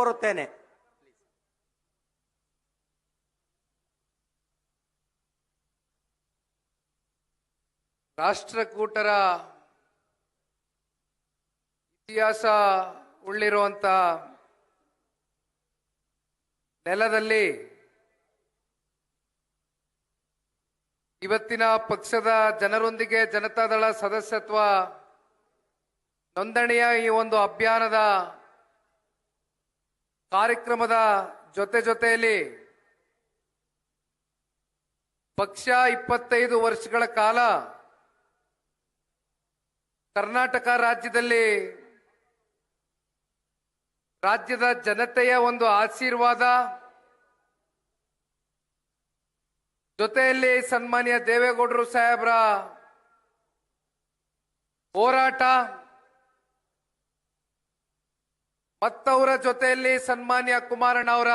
ಕೋರುತ್ತೇನೆ. ರಾಷ್ಟ್ರಕೂಟರ ಇತಿಹಾಸ ಉಳ್ಳಿರುವಂತ ನೆಲದಲ್ಲಿ ಇವತ್ತಿನ ಪಕ್ಷದ ಜನರೊಂದಿಗೆ ಜನತಾದಳ ಸದಸ್ಯತ್ವ ನೋಂದಣಿಯ ಈ ಒಂದು ಅಭಿಯಾನದ ಕಾರ್ಯಕ್ರಮದ ಜೊತೆಯಲ್ಲಿ ಪಕ್ಷ 25 ವರ್ಷಗಳ ಕಾಲ ಕರ್ನಾಟಕ ರಾಜ್ಯದಲ್ಲಿ ರಾಜ್ಯದ ಜನತೆಯ ಒಂದು ಆಶೀರ್ವಾದ ಜೊತೆಯಲ್ಲಿ ಸನ್ಮಾನ್ಯ ದೇವೇಗೌಡರು ಸಾಹೇಬ್ರ ಹೋರಾಟ ಮತ್ತವರ ಜೊತೆಯಲ್ಲಿ ಸನ್ಮಾನ್ಯ ಕುಮಾರಣ್ಣವರ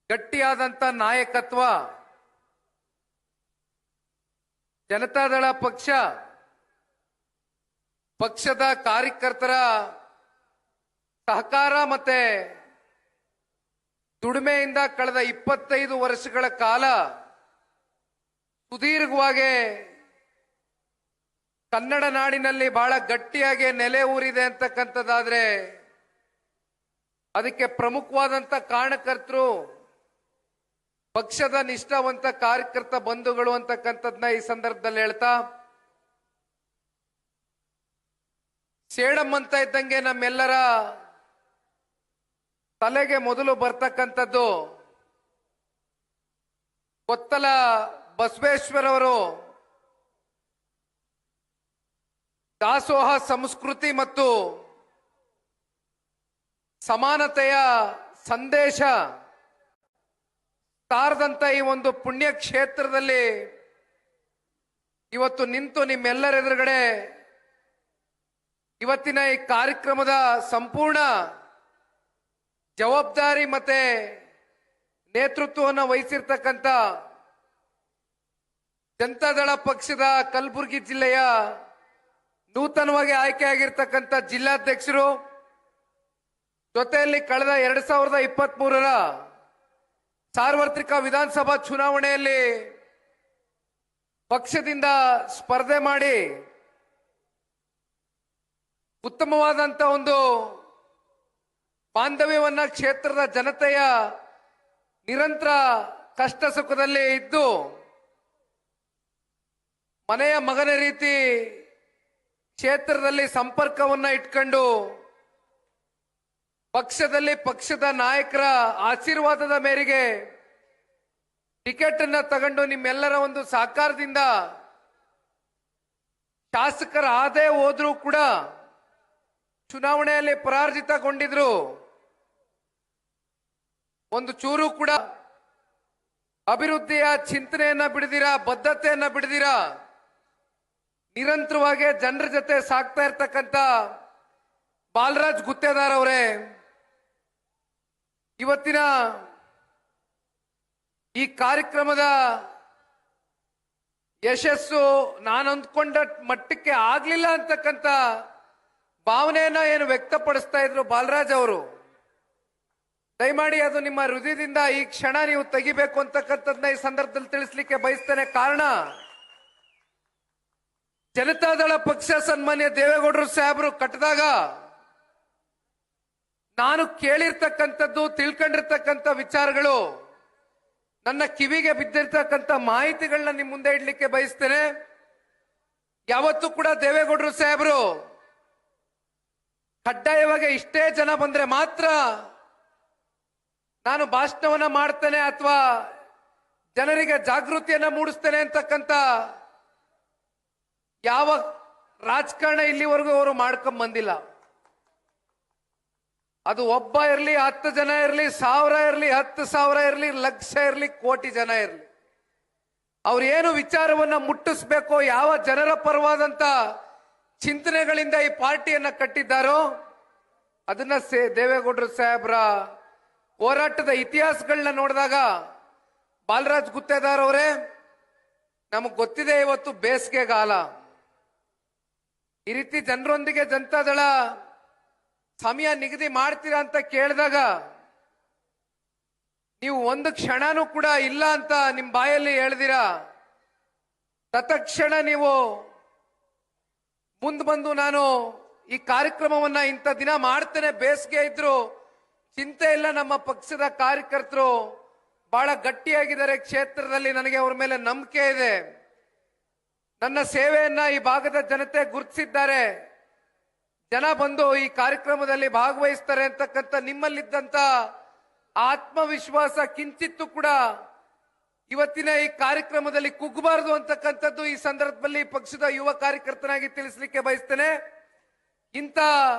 ಗಟ್ಟಿಯಾದಂತ ನಾಯಕತ್ವ ಜನತಾದಳ ಪಕ್ಷದ ಕಾರ್ಯಕರ್ತರ ಸಹಕಾರ ಮತ್ತೆ ದುಡಿಮೆಯಿಂದ ಕಳೆದ 25 ವರ್ಷಗಳ ಕಾಲ ಸುದೀರ್ಘವಾಗಿ ಕನ್ನಡ ನಾಡಿನಲ್ಲಿ ಬಹಳ ಗಟ್ಟಿಯಾಗಿ ನೆಲೆ ಊರಿದೆ ಅಂತಕ್ಕಂಥದ್ದಾದ್ರೆ ಅದಕ್ಕೆ ಪ್ರಮುಖವಾದಂತ ಕಾರಣಕರ್ತರು ಪಕ್ಷದ ನಿಷ್ಠಾವಂತ ಕಾರ್ಯಕರ್ತ ಬಂಧುಗಳು ಅಂತಕ್ಕಂಥದ್ನ ಈ ಸಂದರ್ಭದಲ್ಲಿ ಹೇಳ್ತಾ, ಸೇಡಂ ಅಂತ ಇದ್ದಂಗೆ ನಮ್ಮೆಲ್ಲರ ತಲೆಗೆ ಮೊದಲು ಬರ್ತಕ್ಕಂಥದ್ದು ಕೊತ್ತಲ ಬಸವೇಶ್ವರವರು ದಾಸೋಹ ಸಂಸ್ಕೃತಿ ಮತ್ತು ಸಮಾನತೆಯ ಸಂದೇಶ ಸಾರದಂತ ಈ ಒಂದು ಪುಣ್ಯ ಕ್ಷೇತ್ರದಲ್ಲಿ ಇವತ್ತು ನಿಂತು ನಿಮ್ಮೆಲ್ಲರ ಎದುರುಗಡೆ ಇವತ್ತಿನ ಈ ಕಾರ್ಯಕ್ರಮದ ಸಂಪೂರ್ಣ ಜವಾಬ್ದಾರಿ ಮತ್ತೆ ನೇತೃತ್ವವನ್ನು ವಹಿಸಿರ್ತಕ್ಕಂಥ ಜನತಾದಳ ಪಕ್ಷದ ಕಲಬುರಗಿ ಜಿಲ್ಲೆಯ ನೂತನವಾಗಿ ಆಯ್ಕೆಯಾಗಿರ್ತಕ್ಕಂಥ ಜಿಲ್ಲಾಧ್ಯಕ್ಷರು ಜೊತೆಯಲ್ಲಿ ಕಳೆದ 2023ರ ಸಾರ್ವತ್ರಿಕ ವಿಧಾನಸಭಾ ಚುನಾವಣೆಯಲ್ಲಿ ಪಕ್ಷದಿಂದ ಸ್ಪರ್ಧೆ ಮಾಡಿ ಉತ್ತಮವಾದಂತ ಒಂದು ಬಾಂಧವ್ಯವನ್ನ ಕ್ಷೇತ್ರದ ಜನತೆಯ ನಿರಂತರ ಕಷ್ಟ ಸುಖದಲ್ಲಿ ಇದ್ದು ಮನೆಯ ಮಗನ ರೀತಿ ಕ್ಷೇತ್ರದಲ್ಲಿ ಸಂಪರ್ಕವನ್ನ ಇಟ್ಕೊಂಡು ಪಕ್ಷದ ನಾಯಕರ ಆಶೀರ್ವಾದದ ಮೇರೆಗೆ ಟಿಕೆಟ್ ಅನ್ನ ತಗೊಂಡು ನಿಮ್ಮೆಲ್ಲರ ಒಂದು ಸಹಕಾರದಿಂದ ಶಾಸಕರ ಆದೇ ಹೋದ್ರೂ ಕೂಡ ಚುನಾವಣೆಯಲ್ಲಿ ಪರಾಜಿತಗೊಂಡಿದ್ರು. ಒಂದು ಚೂರು ಕೂಡ ಅಭಿವೃದ್ಧಿಯ ಚಿಂತನೆಯನ್ನ ಬಿಡದಿರ, ಬದ್ಧತೆಯನ್ನ ಬಿಡದಿರ ನಿರಂತರವಾಗಿ ಜನರ ಜೊತೆ ಸಾಕ್ತಾ ಇರ್ತಕ್ಕಂಥ ಬಾಲರಾಜ್ ಗುತ್ತೇದಾರ್ ಅವರೇ, ಇವತ್ತಿನ ಈ ಕಾರ್ಯಕ್ರಮದ ಯಶಸ್ಸು ನಾನು ಅಂದ್ಕೊಂಡ ಮಟ್ಟಕ್ಕೆ ಆಗ್ಲಿಲ್ಲ ಅಂತಕ್ಕಂಥ ಭಾವನೆಯನ್ನ ಏನು ವ್ಯಕ್ತಪಡಿಸ್ತಾ ಇದ್ರು ಬಾಲರಾಜ್ ಅವರು, ದಯಮಾಡಿ ಅದು ನಿಮ್ಮ ಹೃದಯದಿಂದ ಈ ಕ್ಷಣ ನೀವು ತೆಗಿಬೇಕು ಅಂತಕ್ಕಂಥದ್ನ ಈ ಸಂದರ್ಭದಲ್ಲಿ ತಿಳಿಸ್ಲಿಕ್ಕೆ ಬಯಸ್ತೇನೆ. ಕಾರಣ, ಜನತಾದಳ ಪಕ್ಷ ಸನ್ಮಾನ್ಯ ದೇವೇಗೌಡರು ಸಾಹೇಬರು ಕಟ್ಟಿದಾಗ ನಾನು ಕೇಳಿರ್ತಕ್ಕಂಥದ್ದು, ತಿಳ್ಕೊಂಡಿರ್ತಕ್ಕಂಥ ವಿಚಾರಗಳು, ನನ್ನ ಕಿವಿಗೆ ಬಿದ್ದಿರ್ತಕ್ಕಂಥ ಮಾಹಿತಿಗಳನ್ನ ನಿಮ್ಮ ಮುಂದೆ ಇಡ್ಲಿಕ್ಕೆ ಬಯಸ್ತೇನೆ. ಯಾವತ್ತೂ ಕೂಡ ದೇವೇಗೌಡರು ಸಾಹೇಬರು ಕಡ್ಡಾಯವಾಗಿ ಇಷ್ಟೇ ಜನ ಬಂದ್ರೆ ಮಾತ್ರ ನಾನು ಭಾಷಣವನ್ನ ಮಾಡ್ತೇನೆ ಅಥವಾ ಜನರಿಗೆ ಜಾಗೃತಿಯನ್ನ ಮೂಡಿಸ್ತೇನೆ ಅಂತಕ್ಕಂಥ ಯಾವ ರಾಜಕಾರಣ ಇಲ್ಲಿವರೆಗೂ ಅವರು ಮಾಡ್ಕೊಂಡ್ ಬಂದಿಲ್ಲ. ಅದು ಒಬ್ಬ ಇರಲಿ, 10 ಜನ ಇರಲಿ, 1000 ಇರಲಿ, 10,000 ಇರಲಿ, ಲಕ್ಷ ಇರಲಿ, ಕೋಟಿ ಜನ ಇರಲಿ, ಅವ್ರೇನು ವಿಚಾರವನ್ನ ಮುಟ್ಟಿಸ್ಬೇಕೋ, ಯಾವ ಜನರ ಪರವಾದಂತ ಚಿಂತನೆಗಳಿಂದ ಈ ಪಾರ್ಟಿಯನ್ನ ಕಟ್ಟಿದ್ದಾರೋ ಅದನ್ನ ದೇವೇಗೌಡರು ಸಾಹೇಬ್ರ ಹೋರಾಟದ ಇತಿಹಾಸಗಳನ್ನ ನೋಡಿದಾಗ ಬಾಲರಾಜ್ ಗುತ್ತೇದಾರ್ ಅವರೇ, ನಮಗ್ ಗೊತ್ತಿದೆ ಇವತ್ತು ಬೇಸಿಗೆಗಾಲ, ಈ ರೀತಿ ಜನರೊಂದಿಗೆ ಜನತಾದಳ ಸಮಯ ನಿಗದಿ ಮಾಡ್ತೀರಾ ಅಂತ ಕೇಳಿದಾಗ ನೀವು ಒಂದು ಕ್ಷಣನೂ ಕೂಡ ಇಲ್ಲ ಅಂತ ನಿಮ್ ಬಾಯಲ್ಲಿ ಹೇಳ್ದಿರಾ. ತತ್ಕ್ಷಣ ನೀವು ಮುಂದೆ ಬಂದು ನಾನು ಈ ಕಾರ್ಯಕ್ರಮವನ್ನ ಇಂಥ ದಿನ ಮಾಡ್ತೇನೆ, ಬೇಸಿಗೆ ಇದ್ರು ಚಿಂತೆ ಇಲ್ಲ, ನಮ್ಮ ಪಕ್ಷದ ಕಾರ್ಯಕರ್ತರು ಬಹಳ ಗಟ್ಟಿಯಾಗಿದ್ದಾರೆ ಕ್ಷೇತ್ರದಲ್ಲಿ, ನನಗೆ ಅವ್ರ ಮೇಲೆ ನಂಬಿಕೆ ಇದೆ, ನನ್ನ ಸೇವೆಯನ್ನ ಈ ಭಾಗದ ಜನತೆ ಗುರುತಿಸಿದ್ದಾರೆ, ಜನ ಬಂದು ಈ ಕಾರ್ಯಕ್ರಮದಲ್ಲಿ ಭಾಗವಹಿಸ್ತಾರೆ ಅಂತಕ್ಕಂಥ ನಿಮ್ಮಲ್ಲಿದ್ದಂತ ಆತ್ಮವಿಶ್ವಾಸ ಕಿಂಚಿತ್ತು ಕೂಡ ಇವತ್ತಿನ ಈ ಕಾರ್ಯಕ್ರಮದಲ್ಲಿ ಕುಗ್ಗಬಾರದು ಅಂತಕ್ಕಂಥದ್ದು ಈ ಸಂದರ್ಭದಲ್ಲಿ ಪಕ್ಷದ ಯುವ ಕಾರ್ಯಕರ್ತನಾಗಿ ತಿಳಿಸಲಿಕ್ಕೆ ಬಯಸ್ತೇನೆ. ಇಂಥ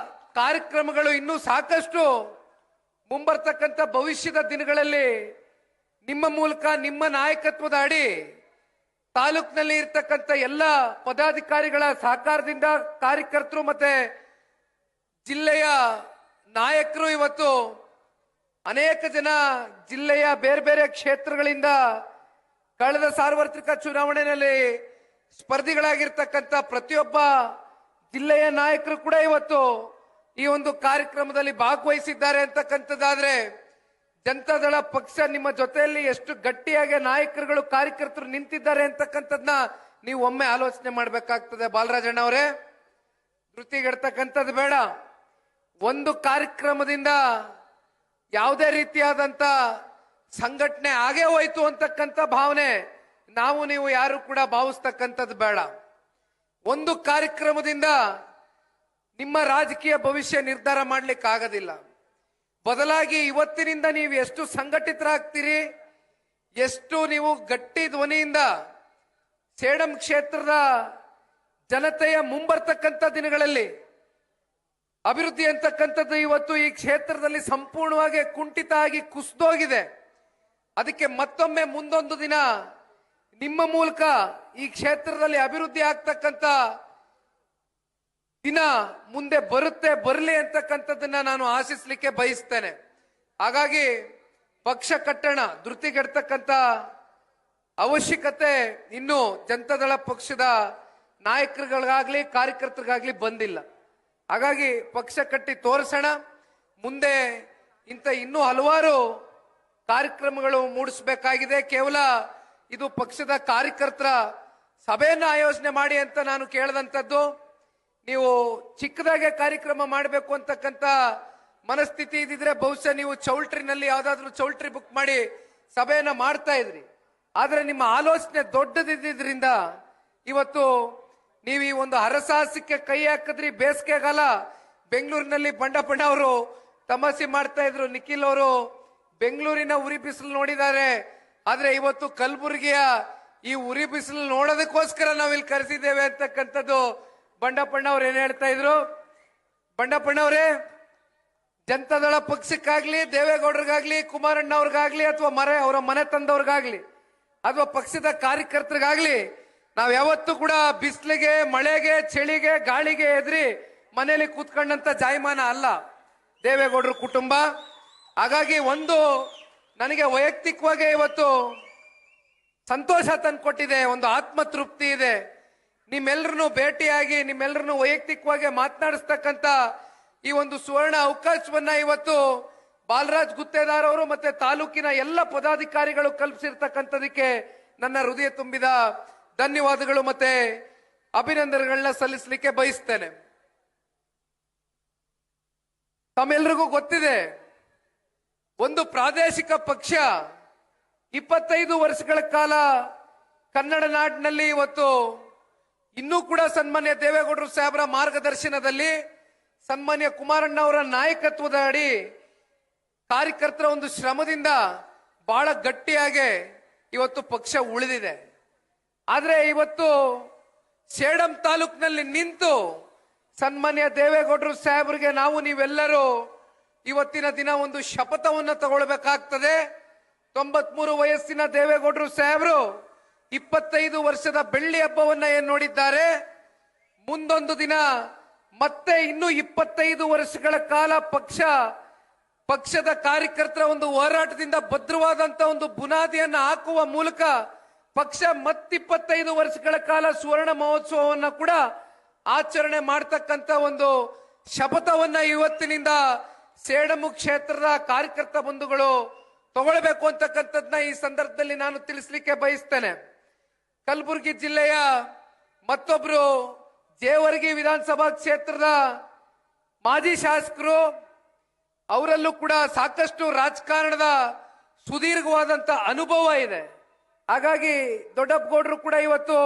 ಕಾರ್ಯಕ್ರಮಗಳು ಇನ್ನೂ ಸಾಕಷ್ಟು ಮುಂಬರ್ತಕ್ಕಂಥ ಭವಿಷ್ಯದ ದಿನಗಳಲ್ಲಿ ನಿಮ್ಮ ಮೂಲಕ, ನಿಮ್ಮ ನಾಯಕತ್ವದ ಅಡಿ ತಾಲೂಕಿನಲ್ಲಿ ಇರ್ತಕ್ಕಂಥ ಎಲ್ಲ ಪದಾಧಿಕಾರಿಗಳ ಸಹಕಾರದಿಂದ ಕಾರ್ಯಕರ್ತರು ಮತ್ತೆ ಜಿಲ್ಲೆಯ ನಾಯಕರು ಇವತ್ತು ಅನೇಕ ಜನ ಜಿಲ್ಲೆಯ ಬೇರೆ ಬೇರೆ ಕ್ಷೇತ್ರಗಳಿಂದ ಕಳೆದ ಸಾರ್ವತ್ರಿಕ ಚುನಾವಣೆಯಲ್ಲಿ ಸ್ಪರ್ಧಿಗಳಾಗಿರ್ತಕ್ಕಂಥ ಪ್ರತಿಯೊಬ್ಬ ಜಿಲ್ಲೆಯ ನಾಯಕರು ಕೂಡ ಇವತ್ತು ಈ ಒಂದು ಕಾರ್ಯಕ್ರಮದಲ್ಲಿ ಭಾಗವಹಿಸಿದ್ದಾರೆ ಅಂತಕ್ಕಂಥದ್ದಾದ್ರೆ ಜನತಾದಳ ಪಕ್ಷ ನಿಮ್ಮ ಜೊತೆಯಲ್ಲಿ ಎಷ್ಟು ಗಟ್ಟಿಯಾಗಿ ನಾಯಕರುಗಳು ಕಾರ್ಯಕರ್ತರು ನಿಂತಿದ್ದಾರೆ ಅಂತಕ್ಕಂಥದ್ನ ನೀವು ಒಮ್ಮೆ ಆಲೋಚನೆ ಮಾಡಬೇಕಾಗ್ತದೆ. ಬಾಲರಾಜಣ್ಣ ಅವರೇ, ಧೃತಿಗೆಡ್ತಕ್ಕಂಥದ್ದು ಬೇಡ. ಒಂದು ಕಾರ್ಯಕ್ರಮದಿಂದ ಯಾವುದೇ ರೀತಿಯಾದಂತ ಸಂಘಟನೆ ಆಗೇ ಹೋಯ್ತು ಅಂತಕ್ಕಂಥ ಭಾವನೆ ನಾವು ನೀವು ಯಾರು ಕೂಡ ಭಾವಿಸ್ತಕ್ಕಂಥದ್ದು ಬೇಡ. ಒಂದು ಕಾರ್ಯಕ್ರಮದಿಂದ ನಿಮ್ಮ ರಾಜಕೀಯ ಭವಿಷ್ಯ ನಿರ್ಧಾರ ಮಾಡ್ಲಿಕ್ಕೆ ಆಗೋದಿಲ್ಲ. ಬದಲಾಗಿ ಇವತ್ತಿನಿಂದ ನೀವು ಎಷ್ಟು ಸಂಘಟಿತರಾಗ್ತೀರಿ, ಎಷ್ಟು ನೀವು ಗಟ್ಟಿ ಧ್ವನಿಯಿಂದ ಸೇಡಂ ಕ್ಷೇತ್ರದ ಜನತೆಯ ಮುಂಬರ್ತಕ್ಕಂಥ ದಿನಗಳಲ್ಲಿ ಅಭಿವೃದ್ಧಿ ಅಂತಕ್ಕಂಥದ್ದು ಇವತ್ತು ಈ ಕ್ಷೇತ್ರದಲ್ಲಿ ಸಂಪೂರ್ಣವಾಗಿ ಕುಂಠಿತ ಆಗಿ ಕುಸಿದೋಗಿದೆ. ಅದಕ್ಕೆ ಮತ್ತೊಮ್ಮೆ ಮುಂದೊಂದು ದಿನ ನಿಮ್ಮ ಮೂಲಕ ಈ ಕ್ಷೇತ್ರದಲ್ಲಿ ಅಭಿವೃದ್ಧಿ ಆಗ್ತಕ್ಕಂಥ ದಿನ ಮುಂದೆ ಬರಲಿ ಅಂತಕ್ಕಂಥದ್ದನ್ನ ನಾನು ಆಶಿಸ್ಲಿಕ್ಕೆ ಬಯಸ್ತೇನೆ. ಹಾಗಾಗಿ ಪಕ್ಷ ಕಟ್ಟಣ, ಧೃತಿಗೆಡ್ತಕ್ಕಂಥ ಅವಶ್ಯಕತೆ ಇನ್ನು ಜನತಾದಳ ಪಕ್ಷದ ನಾಯಕರುಗಳಿಗಾಗ್ಲಿ ಕಾರ್ಯಕರ್ತರಿಗಾಗ್ಲಿ ಬಂದಿಲ್ಲ. ಹಾಗಾಗಿ ಪಕ್ಷ ಕಟ್ಟಿ ತೋರಿಸೋಣ. ಮುಂದೆ ಇಂಥ ಇನ್ನೂ ಹಲವಾರು ಕಾರ್ಯಕ್ರಮಗಳು ಮೂಡಿಸಬೇಕಾಗಿದೆ. ಕೇವಲ ಇದು ಪಕ್ಷದ ಕಾರ್ಯಕರ್ತರ ಸಭೆಯನ್ನ ಆಯೋಜನೆ ಮಾಡಿ ಅಂತ ನಾನು ಕೇಳದಂಥದ್ದು. ನೀವು ಚಿಕ್ಕದಾಗೆ ಕಾರ್ಯಕ್ರಮ ಮಾಡಬೇಕು ಅಂತಕ್ಕಂಥ ಮನಸ್ಥಿತಿ ಇದ್ದಿದ್ರೆ ಬಹುಶಃ ನೀವು ಚೌಲ್ಟ್ರಿನಲ್ಲಿ ಯಾವ್ದಾದ್ರು ಚೌಲ್ಟ್ರಿ ಬುಕ್ ಮಾಡಿ ಸಭೆಯನ್ನ ಮಾಡ್ತಾ ಇದ್ರಿ. ಆದ್ರೆ ನಿಮ್ಮ ಆಲೋಚನೆ ದೊಡ್ಡದಿದ್ದರಿಂದ ಇವತ್ತು ನೀವು ಈ ಒಂದು ಹರಸಾಹಸಕ್ಕೆ ಕೈ ಹಾಕಿದ್ರಿ. ಬೇಸಿಗೆಗಾಲ ಬೆಂಗಳೂರಿನಲ್ಲಿ ಬಂಡಪಣ್ಣ ಅವರು ತಮಾಷೆ ಮಾಡ್ತಾ ಇದ್ರು, ನಿಖಿಲ್ ಅವರು ಬೆಂಗಳೂರಿನ ಉರಿ ಬಿಸಿಲು ನೋಡಿದ್ದಾರೆ, ಆದ್ರೆ ಇವತ್ತು ಕಲಬುರಗಿಯ ಈ ಉರಿ ಬಿಸಿಲು ನೋಡೋದಕ್ಕೋಸ್ಕರ ನಾವಿಲ್ಲಿ ಕರೆಸಿದ್ದೇವೆ ಅಂತಕ್ಕಂಥದ್ದು ಬಂಡಪಣ್ಣ ಅವ್ರು ಏನ್ ಹೇಳ್ತಾ ಇದ್ರು. ಬಂಡಪಣ್ಣ ಅವರೇ, ಜನತಾದಳ ಪಕ್ಷಕ್ಕಾಗ್ಲಿ, ದೇವೇಗೌಡರಿಗಾಗ್ಲಿ, ಕುಮಾರಣ್ಣ ಅವ್ರಿಗಾಗ್ಲಿ, ಅಥವಾ ಅವರ ಮನೆ ತಂದವ್ರಿಗಾಗ್ಲಿ, ಅಥವಾ ಪಕ್ಷದ ಕಾರ್ಯಕರ್ತರಿಗಾಗ್ಲಿ ನಾವ್ ಯಾವತ್ತೂ ಕೂಡ ಬಿಸಿಲಿಗೆ, ಮಳೆಗೆ, ಚಳಿಗೆ, ಗಾಳಿಗೆ ಎದ್ರಿ ಮನೆಯಲ್ಲಿ ಕೂತ್ಕೊಂಡಂತ ಜಾಯಮಾನ ಅಲ್ಲ ದೇವೇಗೌಡರ ಕುಟುಂಬ. ಹಾಗಾಗಿ ಒಂದು ನನಗೆ ವೈಯಕ್ತಿಕವಾಗಿ ಇವತ್ತು ಸಂತೋಷ ತಂದ್ಕೊಟ್ಟಿದೆ, ಒಂದು ಆತ್ಮತೃಪ್ತಿ ಇದೆ. ನಿಮ್ಮೆಲ್ಲರನ್ನು ಭೇಟಿಯಾಗಿ ನಿಮ್ಮೆಲ್ಲರನ್ನು ವೈಯಕ್ತಿಕವಾಗಿ ಮಾತನಾಡಿಸ್ತಕ್ಕಂಥ ಈ ಒಂದು ಸುವರ್ಣ ಅವಕಾಶವನ್ನ ಇವತ್ತು ಬಾಲರಾಜ್ ಗುತ್ತೇದಾರ್ ಅವರು ಮತ್ತೆ ತಾಲೂಕಿನ ಎಲ್ಲ ಪದಾಧಿಕಾರಿಗಳು ಕಲ್ಪಿಸಿರ್ತಕ್ಕಂಥದಕ್ಕೆ ನನ್ನ ಹೃದಯ ತುಂಬಿದ ಧನ್ಯವಾದಗಳು ಮತ್ತೆ ಅಭಿನಂದನೆಗಳನ್ನ ಸಲ್ಲಿಸಲಿಕ್ಕೆ ಬಯಸ್ತೇನೆ. ತಮ್ಮೆಲ್ಲರಿಗೂ ಗೊತ್ತಿದೆ, ಒಂದು ಪ್ರಾದೇಶಿಕ ಪಕ್ಷ 25 ವರ್ಷಗಳ ಕಾಲ ಕನ್ನಡ ನಾಡಿನಲ್ಲಿ ಇವತ್ತು ಇನ್ನೂ ಕೂಡ ಸನ್ಮಾನ್ಯ ದೇವೇಗೌಡರು ಸಾಹೇಬರ ಮಾರ್ಗದರ್ಶನದಲ್ಲಿ, ಸನ್ಮಾನ್ಯ ಕುಮಾರಣ್ಣ ಅವರ ನಾಯಕತ್ವದ ಅಡಿ ಕಾರ್ಯಕರ್ತರ ಒಂದು ಶ್ರಮದಿಂದ ಬಹಳ ಗಟ್ಟಿಯಾಗಿ ಇವತ್ತು ಪಕ್ಷ ಉಳಿದಿದೆ. ಆದ್ರೆ ಇವತ್ತು ಸೇಡಂ ತಾಲೂಕಿನಲ್ಲಿ ನಿಂತು ಸನ್ಮಾನ್ಯ ದೇವೇಗೌಡರು ಸಾಹೇಬರಿಗೆ ನಾವು ನೀವೆಲ್ಲರೂ ಇವತ್ತಿನ ದಿನ ಒಂದು ಶಪಥವನ್ನು ತಗೊಳ್ಬೇಕಾಗ್ತದೆ. 93 ವಯಸ್ಸಿನ ದೇವೇಗೌಡರು ಸಾಹೇಬರು 25 ವರ್ಷದ ಬೆಳ್ಳಿ ಹಬ್ಬವನ್ನ ಏನ್ ನೋಡಿದ್ದಾರೆ, ಮುಂದೊಂದು ದಿನ ಮತ್ತೆ ಇನ್ನು 25 ವರ್ಷಗಳ ಕಾಲ ಪಕ್ಷದ ಕಾರ್ಯಕರ್ತರ ಒಂದು ಹೋರಾಟದಿಂದ ಭದ್ರವಾದಂತ ಒಂದು ಬುನಾದಿಯನ್ನು ಹಾಕುವ ಮೂಲಕ ಪಕ್ಷ 25 ವರ್ಷಗಳ ಕಾಲ ಸುವರ್ಣ ಮಹೋತ್ಸವವನ್ನ ಕೂಡ ಆಚರಣೆ ಮಾಡತಕ್ಕಂತ ಒಂದು ಶಪಥವನ್ನ ಇವತ್ತಿನಿಂದ ಸೇಡಮು ಕ್ಷೇತ್ರದ ಕಾರ್ಯಕರ್ತ ಬಂಧುಗಳು ತಗೊಳ್ಬೇಕು ಅಂತಕ್ಕಂಥದ್ನ ಈ ಸಂದರ್ಭದಲ್ಲಿ ನಾನು ತಿಳಿಸ್ಲಿಕ್ಕೆ ಬಯಸ್ತೇನೆ. ಕಲಬುರಗಿ ಜಿಲ್ಲೆಯ ಮತ್ತೊಬ್ರು ಜೇವರ್ಗಿ ವಿಧಾನಸಭಾ ಕ್ಷೇತ್ರದ ಮಾಜಿ ಶಾಸಕರು, ಅವರಲ್ಲೂ ಕೂಡ ಸಾಕಷ್ಟು ರಾಜಕಾರಣದ ಸುದೀರ್ಘವಾದಂತ ಅನುಭವ ಇದೆ. ಹಾಗಾಗಿ ದೊಡ್ಡಪ್ಪಗೌಡರು ಕೂಡ ಇವತ್ತು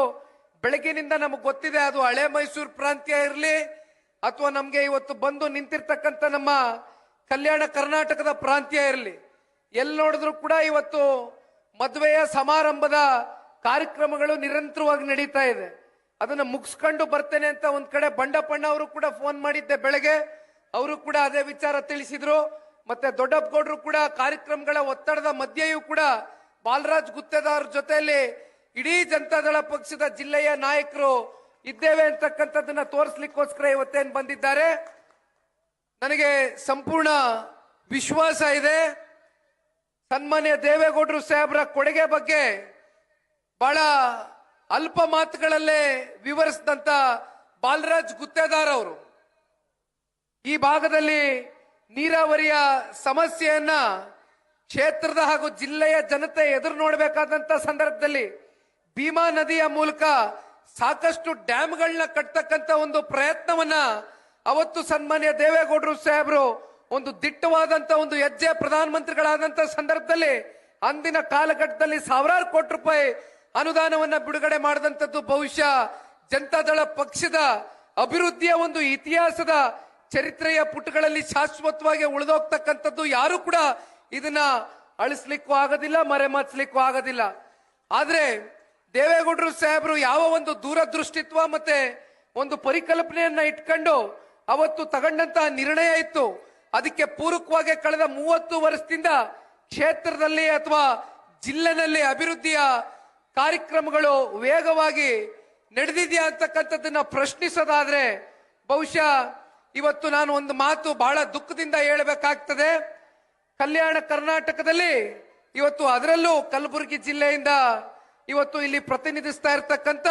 ಬೆಳಗ್ಗಿನಿಂದ ನಮಗೆ ಗೊತ್ತಿದೆ, ಅದು ಹಳೆ ಮೈಸೂರು ಪ್ರಾಂತ್ಯ ಇರಲಿ ಅಥವಾ ನಮ್ಗೆ ಇವತ್ತು ಬಂದು ನಿಂತಿರ್ತಕ್ಕಂಥ ನಮ್ಮ ಕಲ್ಯಾಣ ಕರ್ನಾಟಕದ ಪ್ರಾಂತ್ಯ ಇರಲಿ, ಎಲ್ಲಿ ನೋಡಿದ್ರು ಕೂಡ ಇವತ್ತು ಮದುವೆಯ ಸಮಾರಂಭದ ಕಾರ್ಯಕ್ರಮಗಳು ನಿರಂತರವಾಗಿ ನಡೀತಾ ಇದೆ. ಅದನ್ನ ಮುಗಿಸ್ಕೊಂಡು ಬರ್ತೇನೆ ಅಂತ ಒಂದ್ ಕಡೆ ಬಂಡಪ್ಪಣ್ಣ ಅವರು ಕೂಡ ಫೋನ್ ಮಾಡಿದ್ದೆ ಬೆಳಗ್ಗೆ, ಅವರು ಕೂಡ ಅದೇ ವಿಚಾರ ತಿಳಿಸಿದ್ರು. ಮತ್ತೆ ದೊಡ್ಡಪ್ಪಗೌಡರು ಕೂಡ ಕಾರ್ಯಕ್ರಮಗಳ ಒತ್ತಡದ ಮಧ್ಯೆಯೂ ಕೂಡ ಬಾಲರಾಜ್ ಗುತ್ತೇದಾರ್ ಜೊತೆಯಲ್ಲಿ ಇಡೀ ಜನತಾದಳ ಪಕ್ಷದ ಜಿಲ್ಲೆಯ ನಾಯಕರು ಇದ್ದೇವೆ ಅಂತಕ್ಕಂಥದ್ದನ್ನ ತೋರಿಸ್ಲಿಕ್ಕೋಸ್ಕರ ಇವತ್ತೇನು ಬಂದಿದ್ದಾರೆ. ನನಗೆ ಸಂಪೂರ್ಣ ವಿಶ್ವಾಸ ಇದೆ, ಸನ್ಮಾನ್ಯ ದೇವೇಗೌಡರು ಸಾಹೇಬ್ರ ಕೊಡುಗೆ ಬಗ್ಗೆ ಬಹಳ ಅಲ್ಪ ಮಾತುಗಳಲ್ಲೇ ವಿವರಿಸಿದಂತ ಬಾಲರಾಜ್ ಗುತ್ತೇದಾರ್ ಅವರು ಈ ಭಾಗದಲ್ಲಿ ನೀರಾವರಿಯ ಸಮಸ್ಯೆಯನ್ನ ಕ್ಷೇತ್ರದ ಹಾಗೂ ಜಿಲ್ಲೆಯ ಜನತೆ ಎದುರು ನೋಡಬೇಕಾದಂತ ಸಂದರ್ಭದಲ್ಲಿ ಭೀಮಾ ನದಿಯ ಮೂಲಕ ಸಾಕಷ್ಟು ಡ್ಯಾಮ್ಗಳನ್ನ ಕಟ್ತಕ್ಕಂತ ಒಂದು ಪ್ರಯತ್ನವನ್ನ ಅವತ್ತು ಸನ್ಮಾನ್ಯ ದೇವೇಗೌಡರು ಸಾಹೇಬರು ಒಂದು ದಿಟ್ಟವಾದಂತ ಒಂದು ಹೆಜ್ಜೆ ಪ್ರಧಾನಮಂತ್ರಿಗಳಾದಂತ ಸಂದರ್ಭದಲ್ಲಿ ಅಂದಿನ ಕಾಲಘಟ್ಟದಲ್ಲಿ ಸಾವಿರಾರು ಕೋಟಿ ರೂಪಾಯಿ ಅನುದಾನವನ್ನ ಬಿಡುಗಡೆ ಮಾಡಿದಂಥದ್ದು ಬಹುಶಃ ಜನತಾದಳ ಪಕ್ಷದ ಅಭಿವೃದ್ಧಿಯ ಒಂದು ಇತಿಹಾಸದ ಚರಿತ್ರೆಯ ಪುಟಗಳಲ್ಲಿ ಶಾಶ್ವತವಾಗಿ ಉಳಿದೋಗ್ತಕ್ಕಂಥದ್ದು. ಯಾರು ಕೂಡ ಇದನ್ನ ಅಳಿಸ್ಲಿಕ್ಕೂ ಆಗೋದಿಲ್ಲ, ಮರೆಮಾಚಲಿಕ್ಕೂ ಆಗೋದಿಲ್ಲ. ಆದ್ರೆ ದೇವೇಗೌಡರು ಸಾಹೇಬರು ಯಾವ ಒಂದು ದೂರದೃಷ್ಟಿತ್ವ ಮತ್ತೆ ಒಂದು ಪರಿಕಲ್ಪನೆಯನ್ನ ಇಟ್ಕೊಂಡು ಅವತ್ತು ತಗೊಂಡಂತಹ ನಿರ್ಣಯ ಇತ್ತು, ಅದಕ್ಕೆ ಪೂರಕವಾಗಿ ಕಳೆದ 30 ವರ್ಷದಿಂದ ಕ್ಷೇತ್ರದಲ್ಲಿ ಅಥವಾ ಜಿಲ್ಲೆನಲ್ಲಿ ಅಭಿವೃದ್ಧಿಯ ಕಾರ್ಯಕ್ರಮಗಳು ವೇಗವಾಗಿ ನಡೆದಿದೆಯಾ ಅಂತಕ್ಕಂಥದ್ದನ್ನ ಪ್ರಶ್ನಿಸೋದಾದ್ರೆ ಬಹುಶಃ ಇವತ್ತು ನಾನು ಒಂದು ಮಾತು ಬಹಳ ದುಃಖದಿಂದ ಹೇಳಬೇಕಾಗ್ತದೆ. ಕಲ್ಯಾಣ ಕರ್ನಾಟಕದಲ್ಲಿ ಇವತ್ತು ಅದರಲ್ಲೂ ಕಲಬುರಗಿ ಜಿಲ್ಲೆಯಿಂದ ಇವತ್ತು ಇಲ್ಲಿ ಪ್ರತಿನಿಧಿಸ್ತಾ ಇರತಕ್ಕಂತ